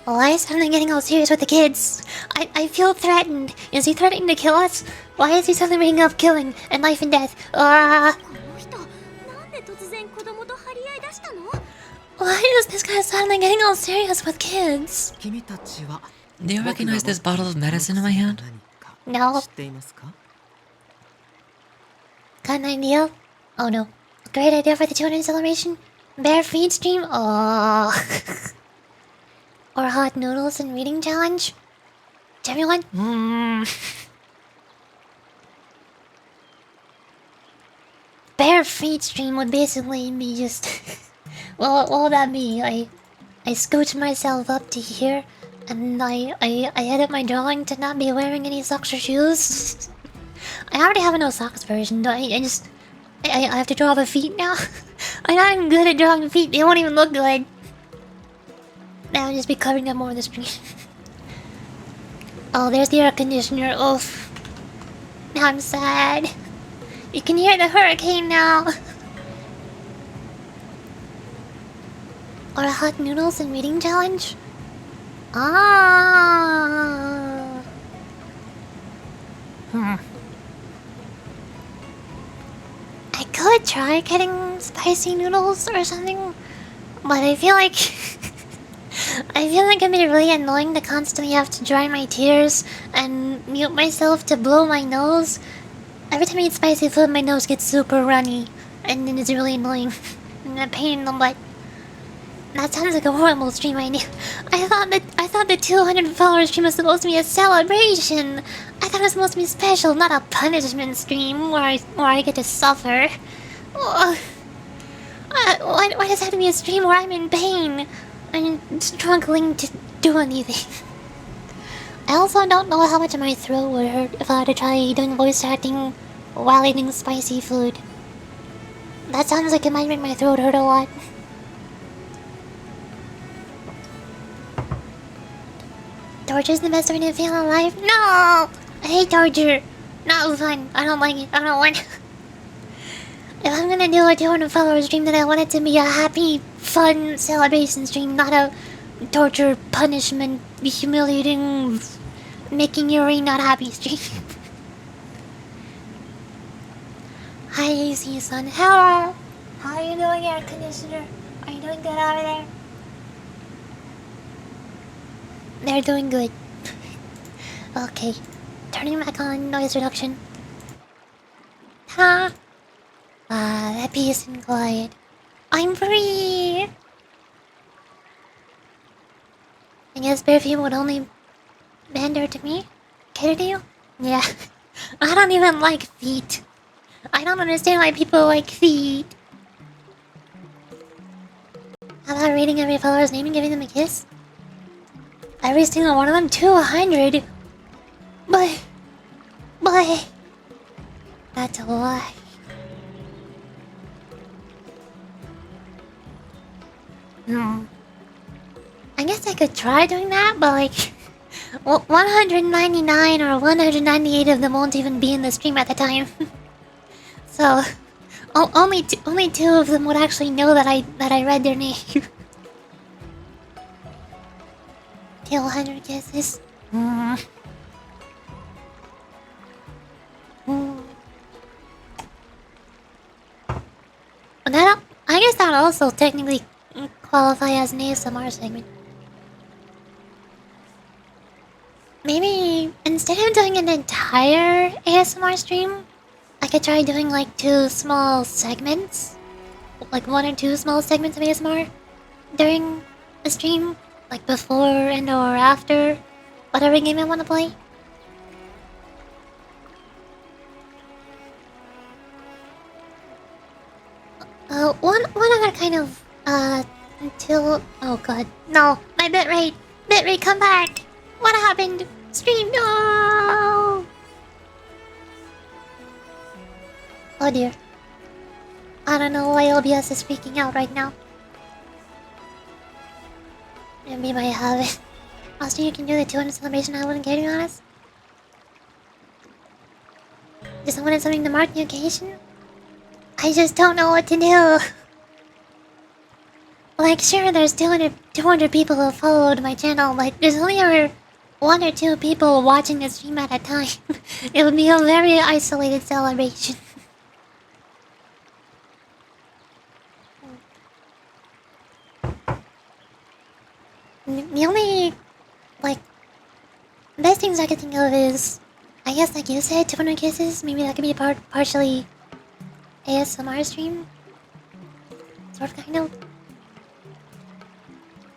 Why is suddenly getting all serious with the kids? I feel threatened. Is he threatening to kill us? Why is he suddenly bringing up killing and life and death? Why is this guy suddenly getting all serious with kids? Do you recognize this bottle of medicine in my hand? No. Got an idea? Oh no. Great idea for the children's celebration? Bear feed stream? Oh. Or hot noodles and reading challenge? To everyone? Bear feed stream would basically be just... Well, what would that be? I scooch myself up to here, and I edit my drawing to not be wearing any socks or shoes. I already have a no socks version, though. I have to draw the feet now. I'm not even good at drawing feet, they won't even look good. Now I'll just be covering up more of the screen. Oh, there's the air conditioner, oof. Now I'm sad. You can hear the hurricane now. Or a hot noodles and reading challenge? Ah. I could try getting spicy noodles or something, but I feel like I feel like it'd be really annoying to constantly have to dry my tears and mute myself to blow my nose. Every time I eat spicy food, my nose gets super runny, and then it's really annoying. And a pain in the butt. That sounds like a horrible stream idea. I thought the 200 follower stream was supposed to be a celebration. I thought it was supposed to be special, not a punishment stream where I get to suffer. Why does it have to be a stream where I'm in pain and struggling to do anything? I also don't know how much my throat would hurt if I had to try doing voice acting while eating spicy food. That sounds like it might make my throat hurt a lot. Torture's the best way to feel alive? No! I hate torture. Not fun. I don't like it. I don't want it. If I'm gonna do a 200 follower stream, then I want it to be a happy, fun celebration stream, not a torture, punishment, humiliating, making your brain not happy stream. Hi, AC Sun. Hello! How are you doing, air conditioner? Are you doing good over there? They're doing good. Okay. Turning back on noise reduction. Ha! That peace and quiet. I'm free! I guess perfume would only pander to me? Cater to you? Yeah. I don't even like feet. I don't understand why people like feet. How about reading every follower's name and giving them a kiss? Every single one of them? 200? But... That's a lie. I guess I could try doing that, but like... 199 or 198 of them won't even be in the stream at the time. So... only two of them would actually know that I read their name. Till 100 kisses. That, I guess that also technically qualify as an ASMR segment. Maybe instead of doing an entire ASMR stream, I could try doing like 2 small segments. Like 1 or 2 small segments of ASMR during a stream. Like before and or after whatever game I want to play. One other kind of until oh god no, my bitrate come back. What happened? Stream no. Oh dear. I don't know why OBS is freaking out right now. Maybe my habit. Also, you can do the 200 celebration. I wouldn't care, to be honest. Just wanted something to mark the occasion. I just don't know what to do. Like, sure, there's 200 people who followed my channel, but there's only ever 1 or 2 people watching the stream at a time. It would be a very isolated celebration. The only, like, best things I could think of is, I guess like you said, 200 kisses. Maybe that could be partially ASMR stream. Sort of, kind of.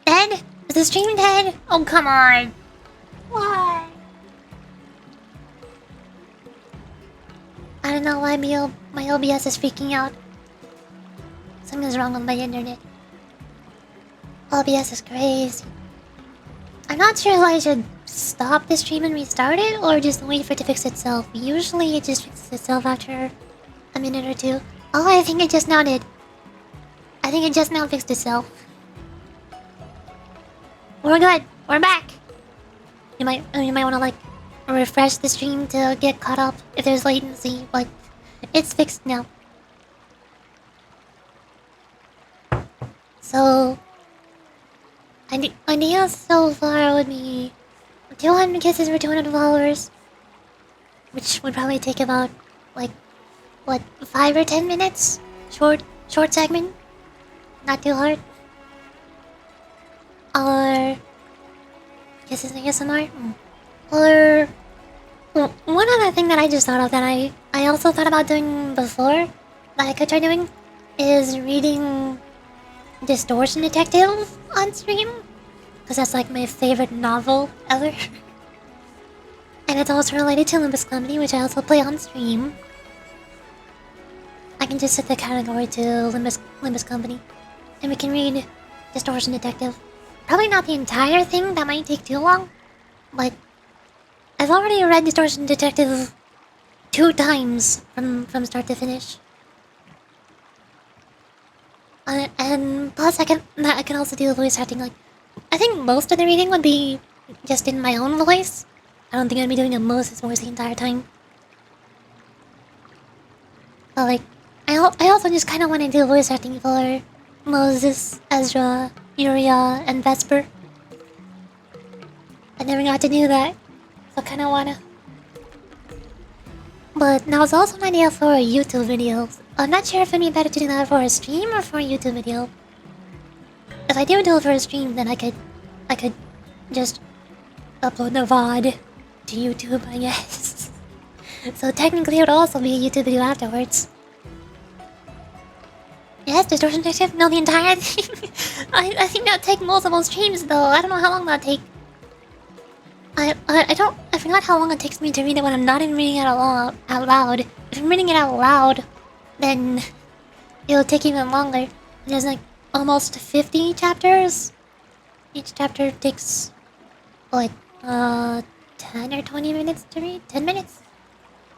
Dead? Is the stream dead? Oh, come on. Why? I don't know why my OBS is freaking out. Something's wrong with my internet. OBS is crazy. I'm not sure if I should stop the stream and restart it, or just wait for it to fix itself. Usually it just fixes itself after a minute or 2. Oh, I think it just now did. I think it just now fixed itself. We're good. We're back. You might want to like refresh the stream to get caught up if there's latency, but it's fixed now. So idea so far would be 200 kisses for 200 followers, which would probably take about like what 5 or 10 minutes. Short segment, not too hard. Or Kisses ASMR? Or... one other thing that I just thought of that I also thought about doing before, that I could try doing, is reading Distortion Detective on stream. Because that's like my favorite novel ever. And it's also related to Limbus Company, which I also play on stream. I can just set the category to Limbus Company. And we can read Distortion Detective. Probably not the entire thing, that might take too long. But I've already read Distortion Detective 2 times from start to finish. And plus I can also do the voice acting. Like, I think most of the reading would be just in my own voice. I don't think I'd be doing a Moses voice the entire time. But like, I also just kind of want to do voice acting for Moses, Ezra, Uriah, and Vesper. I never got to do that, so I kind of wanna. But now it's also an idea for a YouTube video. I'm not sure if it'd be better to do that for a stream or for a YouTube video. If I do it for a stream, then I could just upload the VOD to YouTube, I guess. So technically it would also be a YouTube video afterwards. Yes, Distortion Detective? No, the entire thing? I think that'd take multiple streams though. I don't know how long that'd take. I forgot how long it takes me to read it when I'm not even reading it out loud. If I'm reading it out loud, then it'll take even longer. There's like almost 50 chapters. Each chapter takes like 10 or 20 minutes to read. 10 minutes?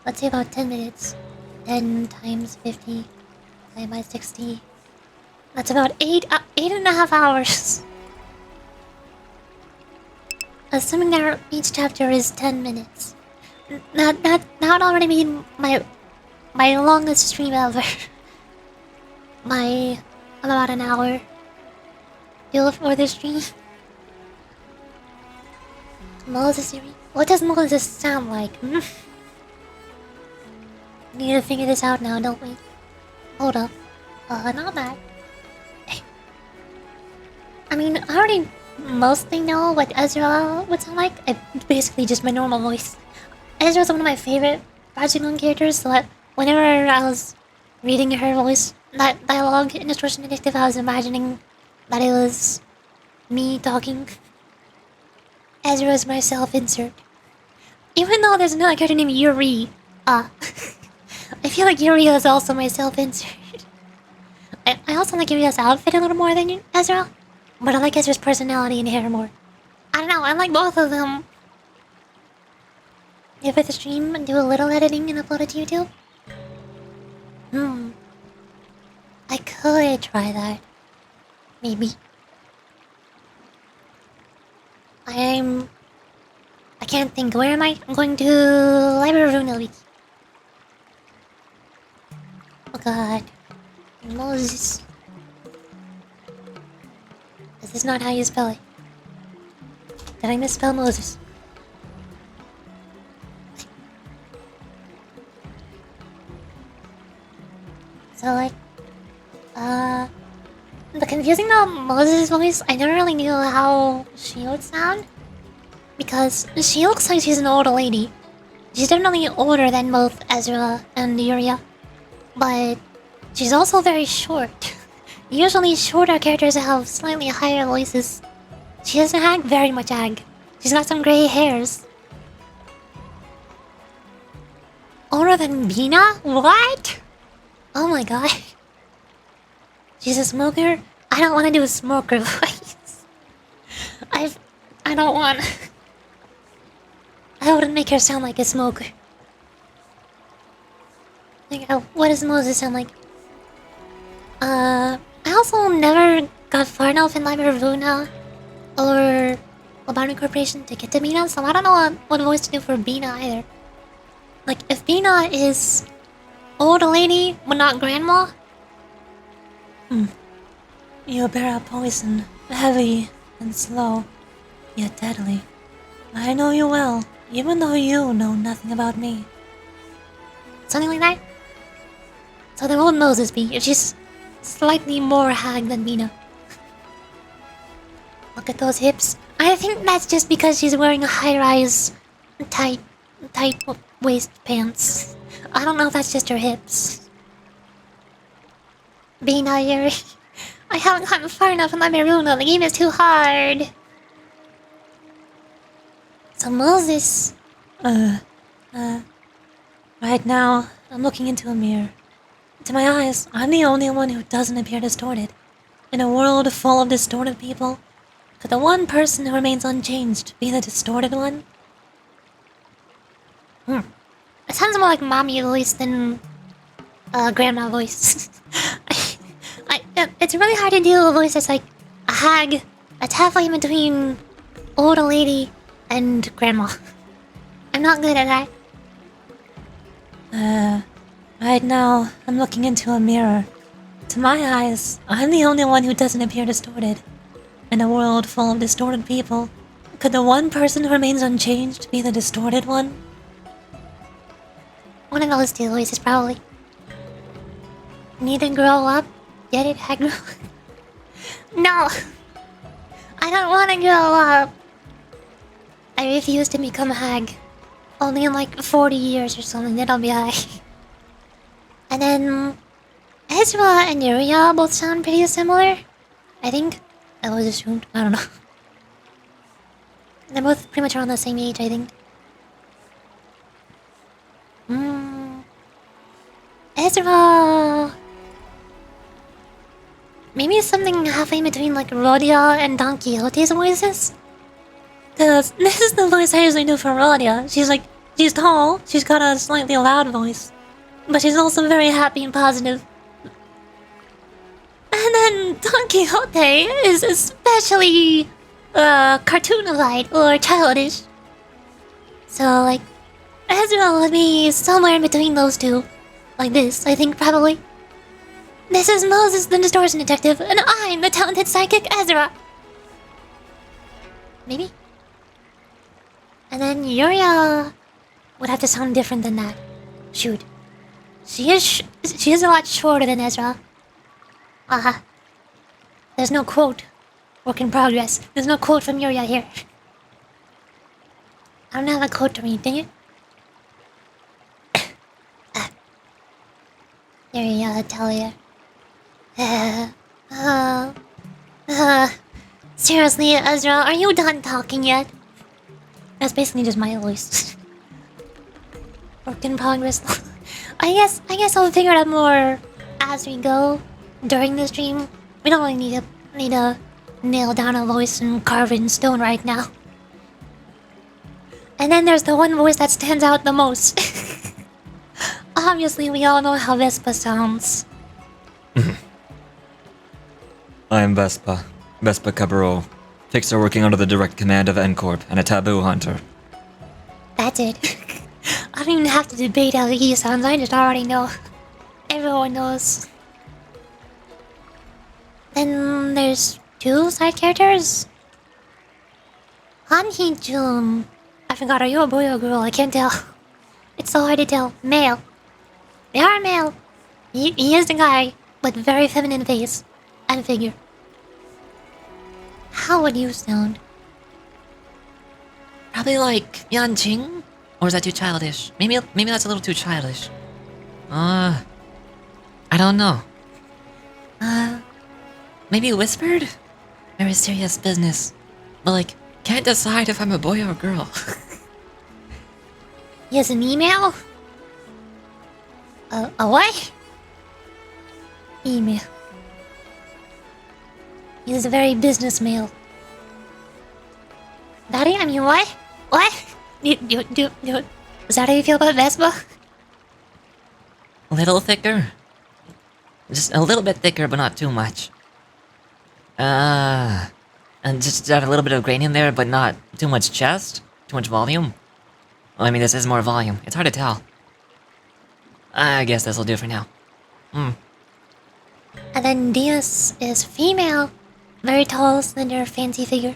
Let's say about 10 minutes. 10 times 50 divided by 60. That's about 8.5 hours. Assuming that each chapter is 10 minutes. That would already be my longest stream ever. I'm about an hour. Deal for the stream. Moses series. What does Moses sound like? We need to figure this out now, don't we? Hold up. Not that. I mean, I already mostly know what Ezra would sound like. It's basically just my normal voice. Ezra's one of my favorite Project Moon characters, so whenever I was reading her voice, that dialogue in Distortion Detective, I was imagining that it was me talking. Ezra's my self-insert. Even though there's another character named Yuri, I feel like Yuri is also my self-insert. I also like Yuri's outfit a little more than Ezra, but I like Ezra's personality and hair more. I don't know, I like both of them. Give it a stream and do a little editing and upload it to YouTube? I could try that. Maybe. I can't think. Where am I? I'm going to Library of Wiki. Oh god. Moses. This is not how you spell it. Did I misspell Moses? So like, the confusing about Moses' voice, I never really knew how she would sound. Because she looks like she's an older lady. She's definitely older than both Ezra and Uriah. But she's also very short. Usually shorter characters have slightly higher voices. She doesn't have very much ag. She's got some gray hairs. Older than Bina? What? Oh my god. She's a smoker? I don't want to do a smoker voice. I don't want... I wouldn't make her sound like a smoker. Like, what does Moses sound like? I also never got far enough in Library of Luna or Labana Corporation to get to Bina, so I don't know what voice to do for Bina either. Like, if Bina is old lady, but not grandma? You bear a poison, heavy and slow, yet deadly. I know you well, even though you know nothing about me. Something like that? So there won't Moses be if she's slightly more hag than Bina. Look at those hips. I think that's just because she's wearing a high-rise, tight waist pants. I don't know if that's just her hips. Being out here, I haven't gotten far enough in my room. The game is too hard. So Moses. Right now, I'm looking into a mirror. To my eyes, I'm the only one who doesn't appear distorted. In a world full of distorted people, could the one person who remains unchanged be the distorted one? It sounds more like mommy voice than grandma voice. It's really hard to do a voice that's like a hag, that's halfway in between old lady and grandma. I'm not good at that. Right now, I'm looking into a mirror. To my eyes, I'm the only one who doesn't appear distorted. In a world full of distorted people, could the one person who remains unchanged be the distorted one? One of those two voices, probably. Need to grow up? Get it, hag? No! I don't want to grow up. I refuse to become a hag. Only in like 40 years or something, then I'll be high. And then Ezra and Yuria both sound pretty similar. I think. I was assumed. I don't know. They're both pretty much around the same age, I think. Ezra! Maybe it's something halfway between like Rodia and Don Quixote's voices? Cause this is the voice I usually do for Rodia. She's tall, she's got a slightly loud voice. But she's also very happy and positive. And then Don Quixote is especially cartoonified or childish. So like Ezra would be somewhere in between those two. Like this, I think probably. This is Moses the Distortion Detective, and I'm the talented psychic Ezra. Maybe? And then Yuria would have to sound different than that. Shoot. She is a lot shorter than Ezra. There's no quote. Work in progress. There's no quote from Yuria here. I don't have a quote to read, dang it. Yuria, tell you. Seriously, Ezra, are you done talking yet? That's basically just my voice. Work in progress. I guess I'll figure it out more as we go during the stream. We don't really need to nail down a voice and carve it in stone right now. And then there's the one voice that stands out the most. Obviously, we all know how Vespa sounds. I am Vespa. Vespa Cabral. Fixer working under the direct command of N-Corp and a taboo hunter. That's it. I don't even have to debate how he sounds, I just already know. Everyone knows. Then there's two side characters. Han Hee-jun. I forgot, are you a boy or a girl? I can't tell. It's so hard to tell. Male. They are male. He is the guy with very feminine face and figure. How would you sound? Probably like Yanqing? Or is that too childish? Maybe that's a little too childish. I don't know. Maybe whispered? Very serious business. But like, can't decide if I'm a boy or a girl. He has an email? A what? Email. He's a very business male. Daddy, I mean, what? What? Is that how you feel about Vespa? A little thicker? Just a little bit thicker, but not too much. And just add a little bit of grain in there, but not too much chest? Too much volume? Well, I mean, this is more volume. It's hard to tell. I guess this'll do for now. And then Diaz is female. Very tall, slender, fancy figure.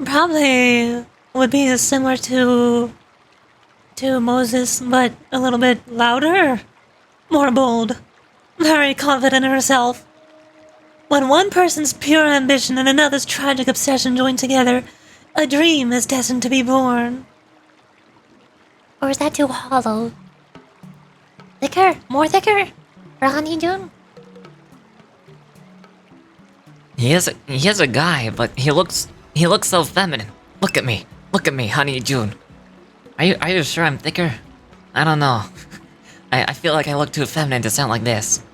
Probably would be similar to Moses, but a little bit louder, more bold, very confident in herself. When one person's pure ambition and another's tragic obsession join together, a dream is destined to be born. Or is that too hollow? Thicker? More thicker? For Honeydew? He is a guy, but he looks so feminine. Look at me, Honey June. Are you sure I'm thicker? I don't know. I feel like I look too feminine to sound like this.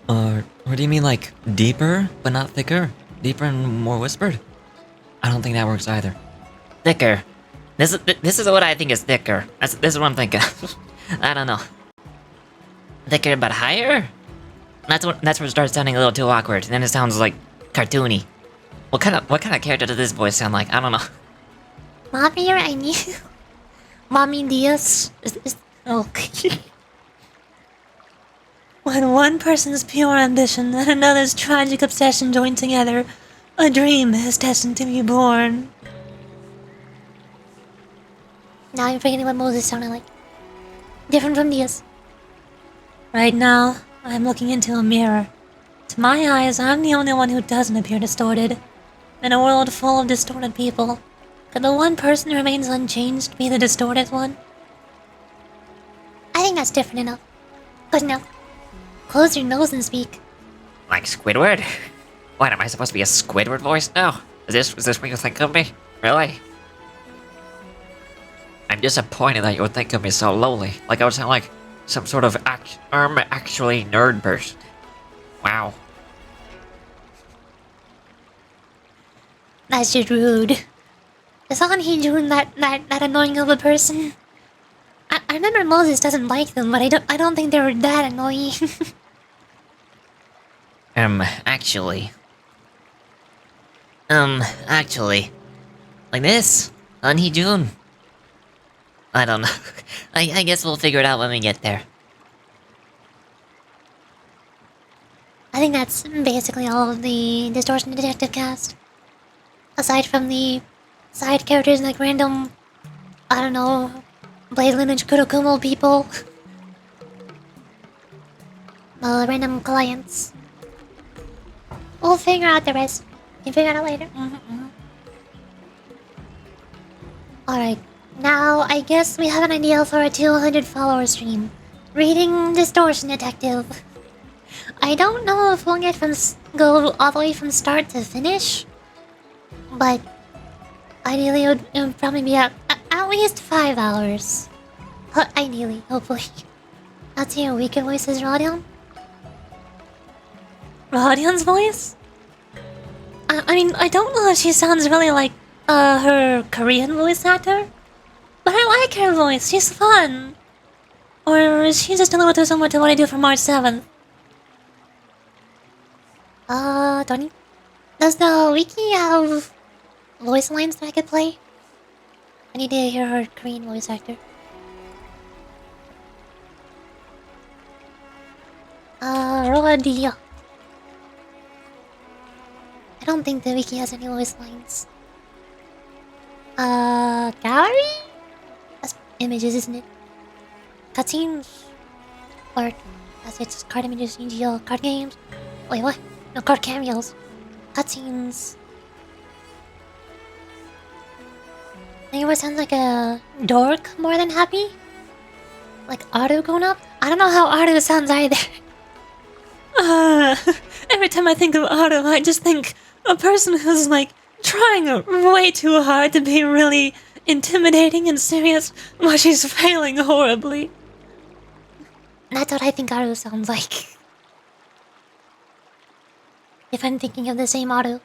Or do you mean like deeper, but not thicker? Deeper and more whispered? I don't think that works either. Thicker. This is what I think is thicker. This is what I'm thinking. I don't know. Thicker but higher? That's where it starts sounding a little too awkward. Then it sounds like cartoony. What kind of character does this voice sound like? I don't know. Mommy, I need Mommy Diaz. Oh. When one person's pure ambition and another's tragic obsession join together, a dream is destined to be born. Now I'm forgetting what Moses sounded like. Different from Diaz. Right now, I'm looking into a mirror. To my eyes, I'm the only one who doesn't appear distorted. In a world full of distorted people, could the one person who remains unchanged be the distorted one? I think that's different enough. Good enough. Close your nose and speak. Like Squidward? What, am I supposed to be a Squidward voice now? Is this what you think of me? Really? I'm disappointed that you would think of me so lowly. Like I would sound like some sort of actually nerd person. Wow. That's just rude. Is Honeydew that annoying of a person? I remember Moses doesn't like them, but I don't think they were that annoying. Actually. Like this? Honeydew? I don't know. I guess we'll figure it out when we get there. I think that's basically all of the Distortion Detective cast. Aside from the side characters like random, I don't know, Blade Lineage Kurokumo people. Random clients. We'll figure out the rest. You can figure it out later. Alright, now I guess we have an idea for a 200 follower stream. Reading Distortion Detective. I don't know if we'll go all the way from start to finish, but ideally it would probably be at least 5 hours. Ideally, hopefully. That's your weaker voices, Rodion. Rodion's voice? I mean, I don't know if she sounds really like her Korean voice actor, but I like her voice. She's fun. Or is she just a little too similar to what I do for March 7th? Tony? Does the wiki have voice lines that I could play? I need to hear her Korean voice actor. Rodia. I don't think the wiki has any voice lines. Gallery? That's images, isn't it? Cutscenes? Or, that's it, just card images, EGL, card games? Wait, what? No, card cameos. Cutscenes. I think it sounds like a dork more than happy. Like Aru grown up? I don't know how Aru sounds either. Every time I think of Otto, I just think a person who's like trying way too hard to be really intimidating and serious while she's failing horribly. That's what I think Aru sounds like. If I'm thinking of the same Aru.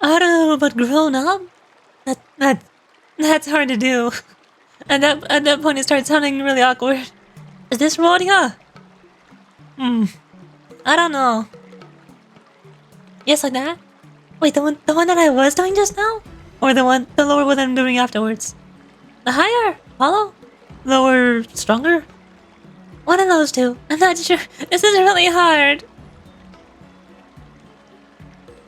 Otto, but grown up? That's hard to do. At that point, it starts sounding really awkward. Is this Rodia? I don't know. Yes, like that? Wait, the one that I was doing just now? Or the lower one I'm doing afterwards? The higher? Hollow? Lower, stronger? One of those two. I'm not sure. This is really hard.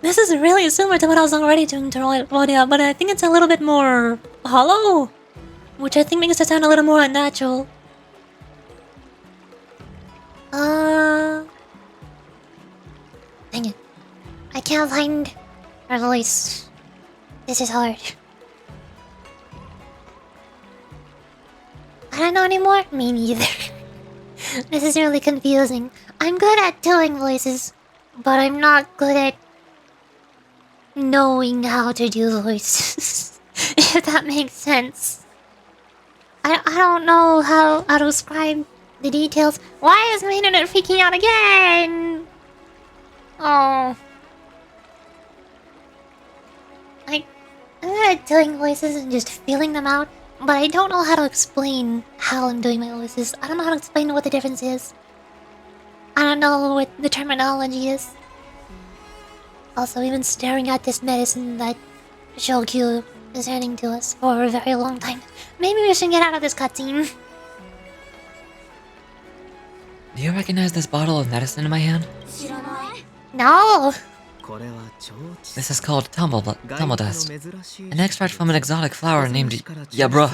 This is really similar to what I was already doing to Rodia, but I think it's a little bit more hollow, which I think makes it sound a little more unnatural. Uh... Dang it. I can't find her voice. This is hard. I don't know anymore? Me neither. This is really confusing. I'm good at doing voices, but I'm not good at knowing how to do voices. If that makes sense. I don't know how to describe the details. Why is my internet freaking out again? Oh. I'm good at doing voices and just feeling them out, but I don't know how to explain how I'm doing my voices. I don't know how to explain what the difference is. I don't know what the terminology is. Also, we've been staring at this medicine that HUOHUO is handing to us for a very long time. Maybe we should get out of this cutscene. Do you recognize this bottle of medicine in my hand? No! This is called tumble dust, an extract from an exotic flower named Yabra.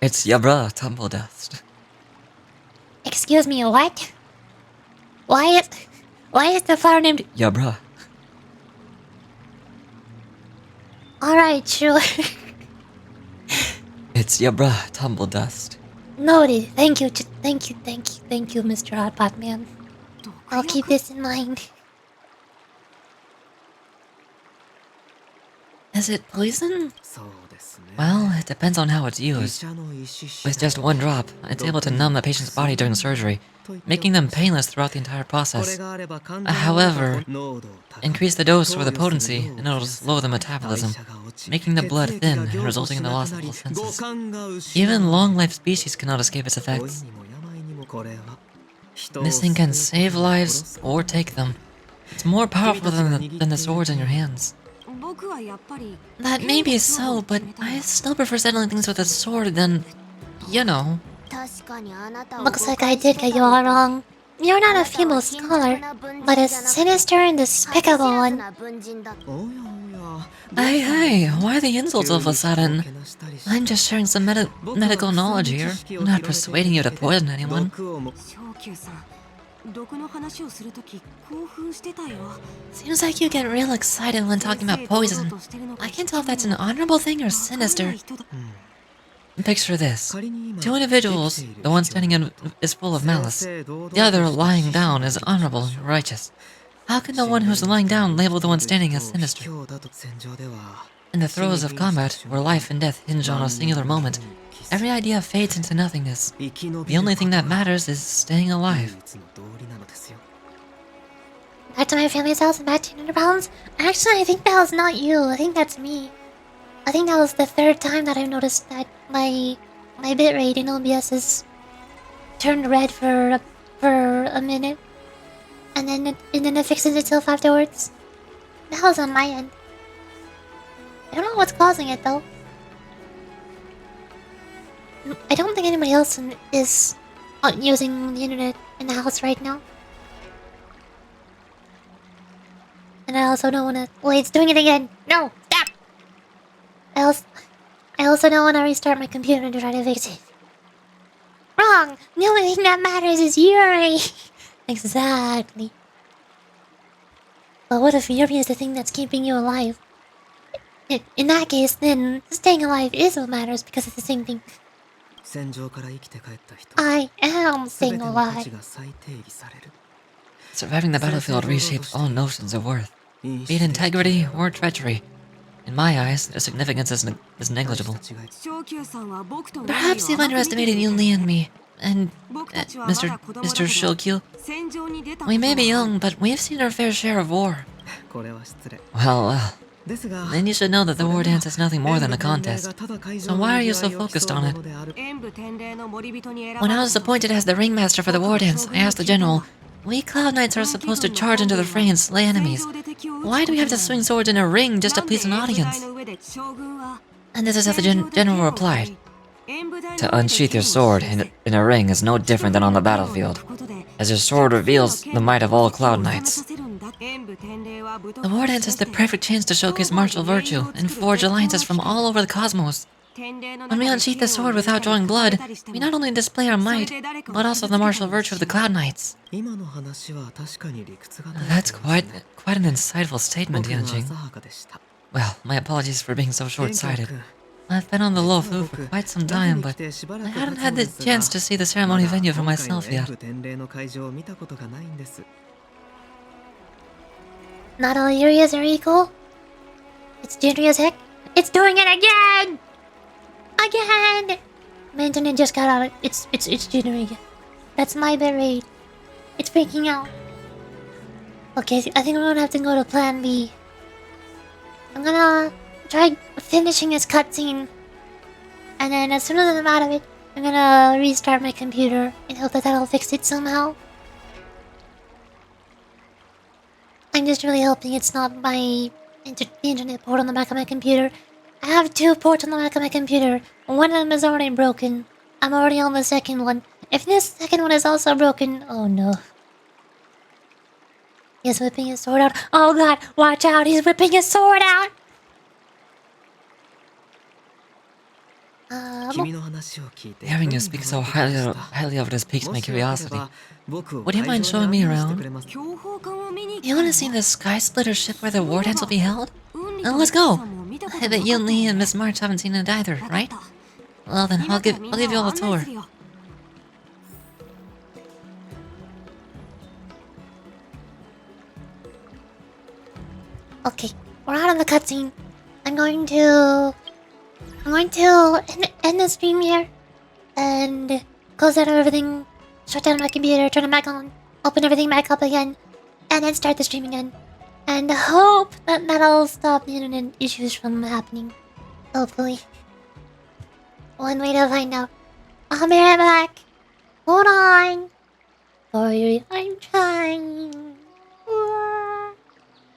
It's Yabra tumble dust. Excuse me, what? Why is the flower named... Yabra. Alright, sure. It's Yabra tumble dust. Noted. Thank you, Mr. Hotpot Man. I'll keep this in mind. Is it poison? Well, it depends on how it's used. With just one drop, it's able to numb the patient's body during surgery, making them painless throughout the entire process. However, increase the dose or the potency, and it'll slow the metabolism, making the blood thin and resulting in the loss of all senses. Even long-life species cannot escape its effects. This thing can save lives or take them. It's more powerful than the swords in your hands. That may be so, but I still prefer settling things with a sword than, you know. Looks like I did get you all wrong. You're not a feeble scholar, but a sinister and despicable one. Hey, why the insults all of a sudden? I'm just sharing some medical knowledge here, not persuading you to poison anyone. Seems like you get real excited when talking about poison. I can't tell if that's an honorable thing or sinister. Picture this. Two individuals, the one standing in is full of malice. The other lying down is honorable and righteous. How can the one who's lying down label the one standing as sinister? In the throes of combat, where life and death hinge on a singular moment, every idea fades into nothingness. The only thing that matters is staying alive. Back to my family's house and back to 200 pounds? Actually, I think that was not you. I think that's me. I think that was the third time that I've noticed that my bitrate in OBS has turned red for a minute, and then it fixes itself afterwards. That was on my end. I don't know what's causing it though. I don't think anybody else is using the internet in the house right now. And I also don't want to... Wait, it's doing it again! No! Stop! I also don't want to restart my computer to try to fix it. Wrong! The only thing that matters is Yuri! Exactly. But what if Yuri is the thing that's keeping you alive? In that case, then staying alive is what matters because it's the same thing. I am staying alive. Surviving the battlefield reshapes all notions of worth, be it integrity or treachery. In my eyes, their significance is negligible. Perhaps you've underestimated YUNLI and me, and Mr. HUOHUO. We may be young, but we've seen our fair share of war. Well, then you should know that the war dance is nothing more than a contest. So why are you so focused on it? When I was appointed as the ringmaster for the war dance, I asked the general, "We Cloud Knights are supposed to charge into the fray and slay enemies. Why do we have to swing swords in a ring just to please an audience?" And this is how the general replied. To unsheath your sword in a ring is no different than on the battlefield, as your sword reveals the might of all Cloud Knights. The war dance is the perfect chance to showcase martial virtue and forge alliances from all over the cosmos. When we unsheath the sword without drawing blood, we not only display our might, but also the martial virtue of the Cloud Knights. That's quite an insightful statement, Yanjing. Well, my apologies for being so short-sighted. I've been on the Luofu for quite some time, but I hadn't had the chance to see the ceremony venue for myself yet. Not all areas are equal. It's jittery as heck. It's doing it again! Again! My internet just got out. It's jittery again. That's my bit rate. It's freaking out. Okay, I think I'm gonna have to go to plan B. I'm gonna try finishing this cutscene. And then as soon as I'm out of it, I'm gonna restart my computer and hope that that'll fix it somehow. I'm just really hoping it's not my the internet port on the back of my computer. I have 2 ports on the back of my computer. One of them is already broken. I'm already on the second one. If this second one is also broken, oh no. He's whipping his sword out. Oh god, watch out, he's whipping his sword out! Hearing you speak so highly of it has piqued my curiosity. Would you mind showing me around? You wanna see the Sky Splitter ship where the war dance will be held? Let's go! I bet Yunli and Miss March haven't seen it either, right? Well then, I'll give you all a tour. Okay, we're out of the cutscene. I'm going to end the stream here and close out everything, shut down my computer, turn it back on, open everything back up again, and then start the stream again. And hope that that'll stop the internet issues from happening. Hopefully. One way to find out. I'll be right back. Hold on. Sorry, I'm trying.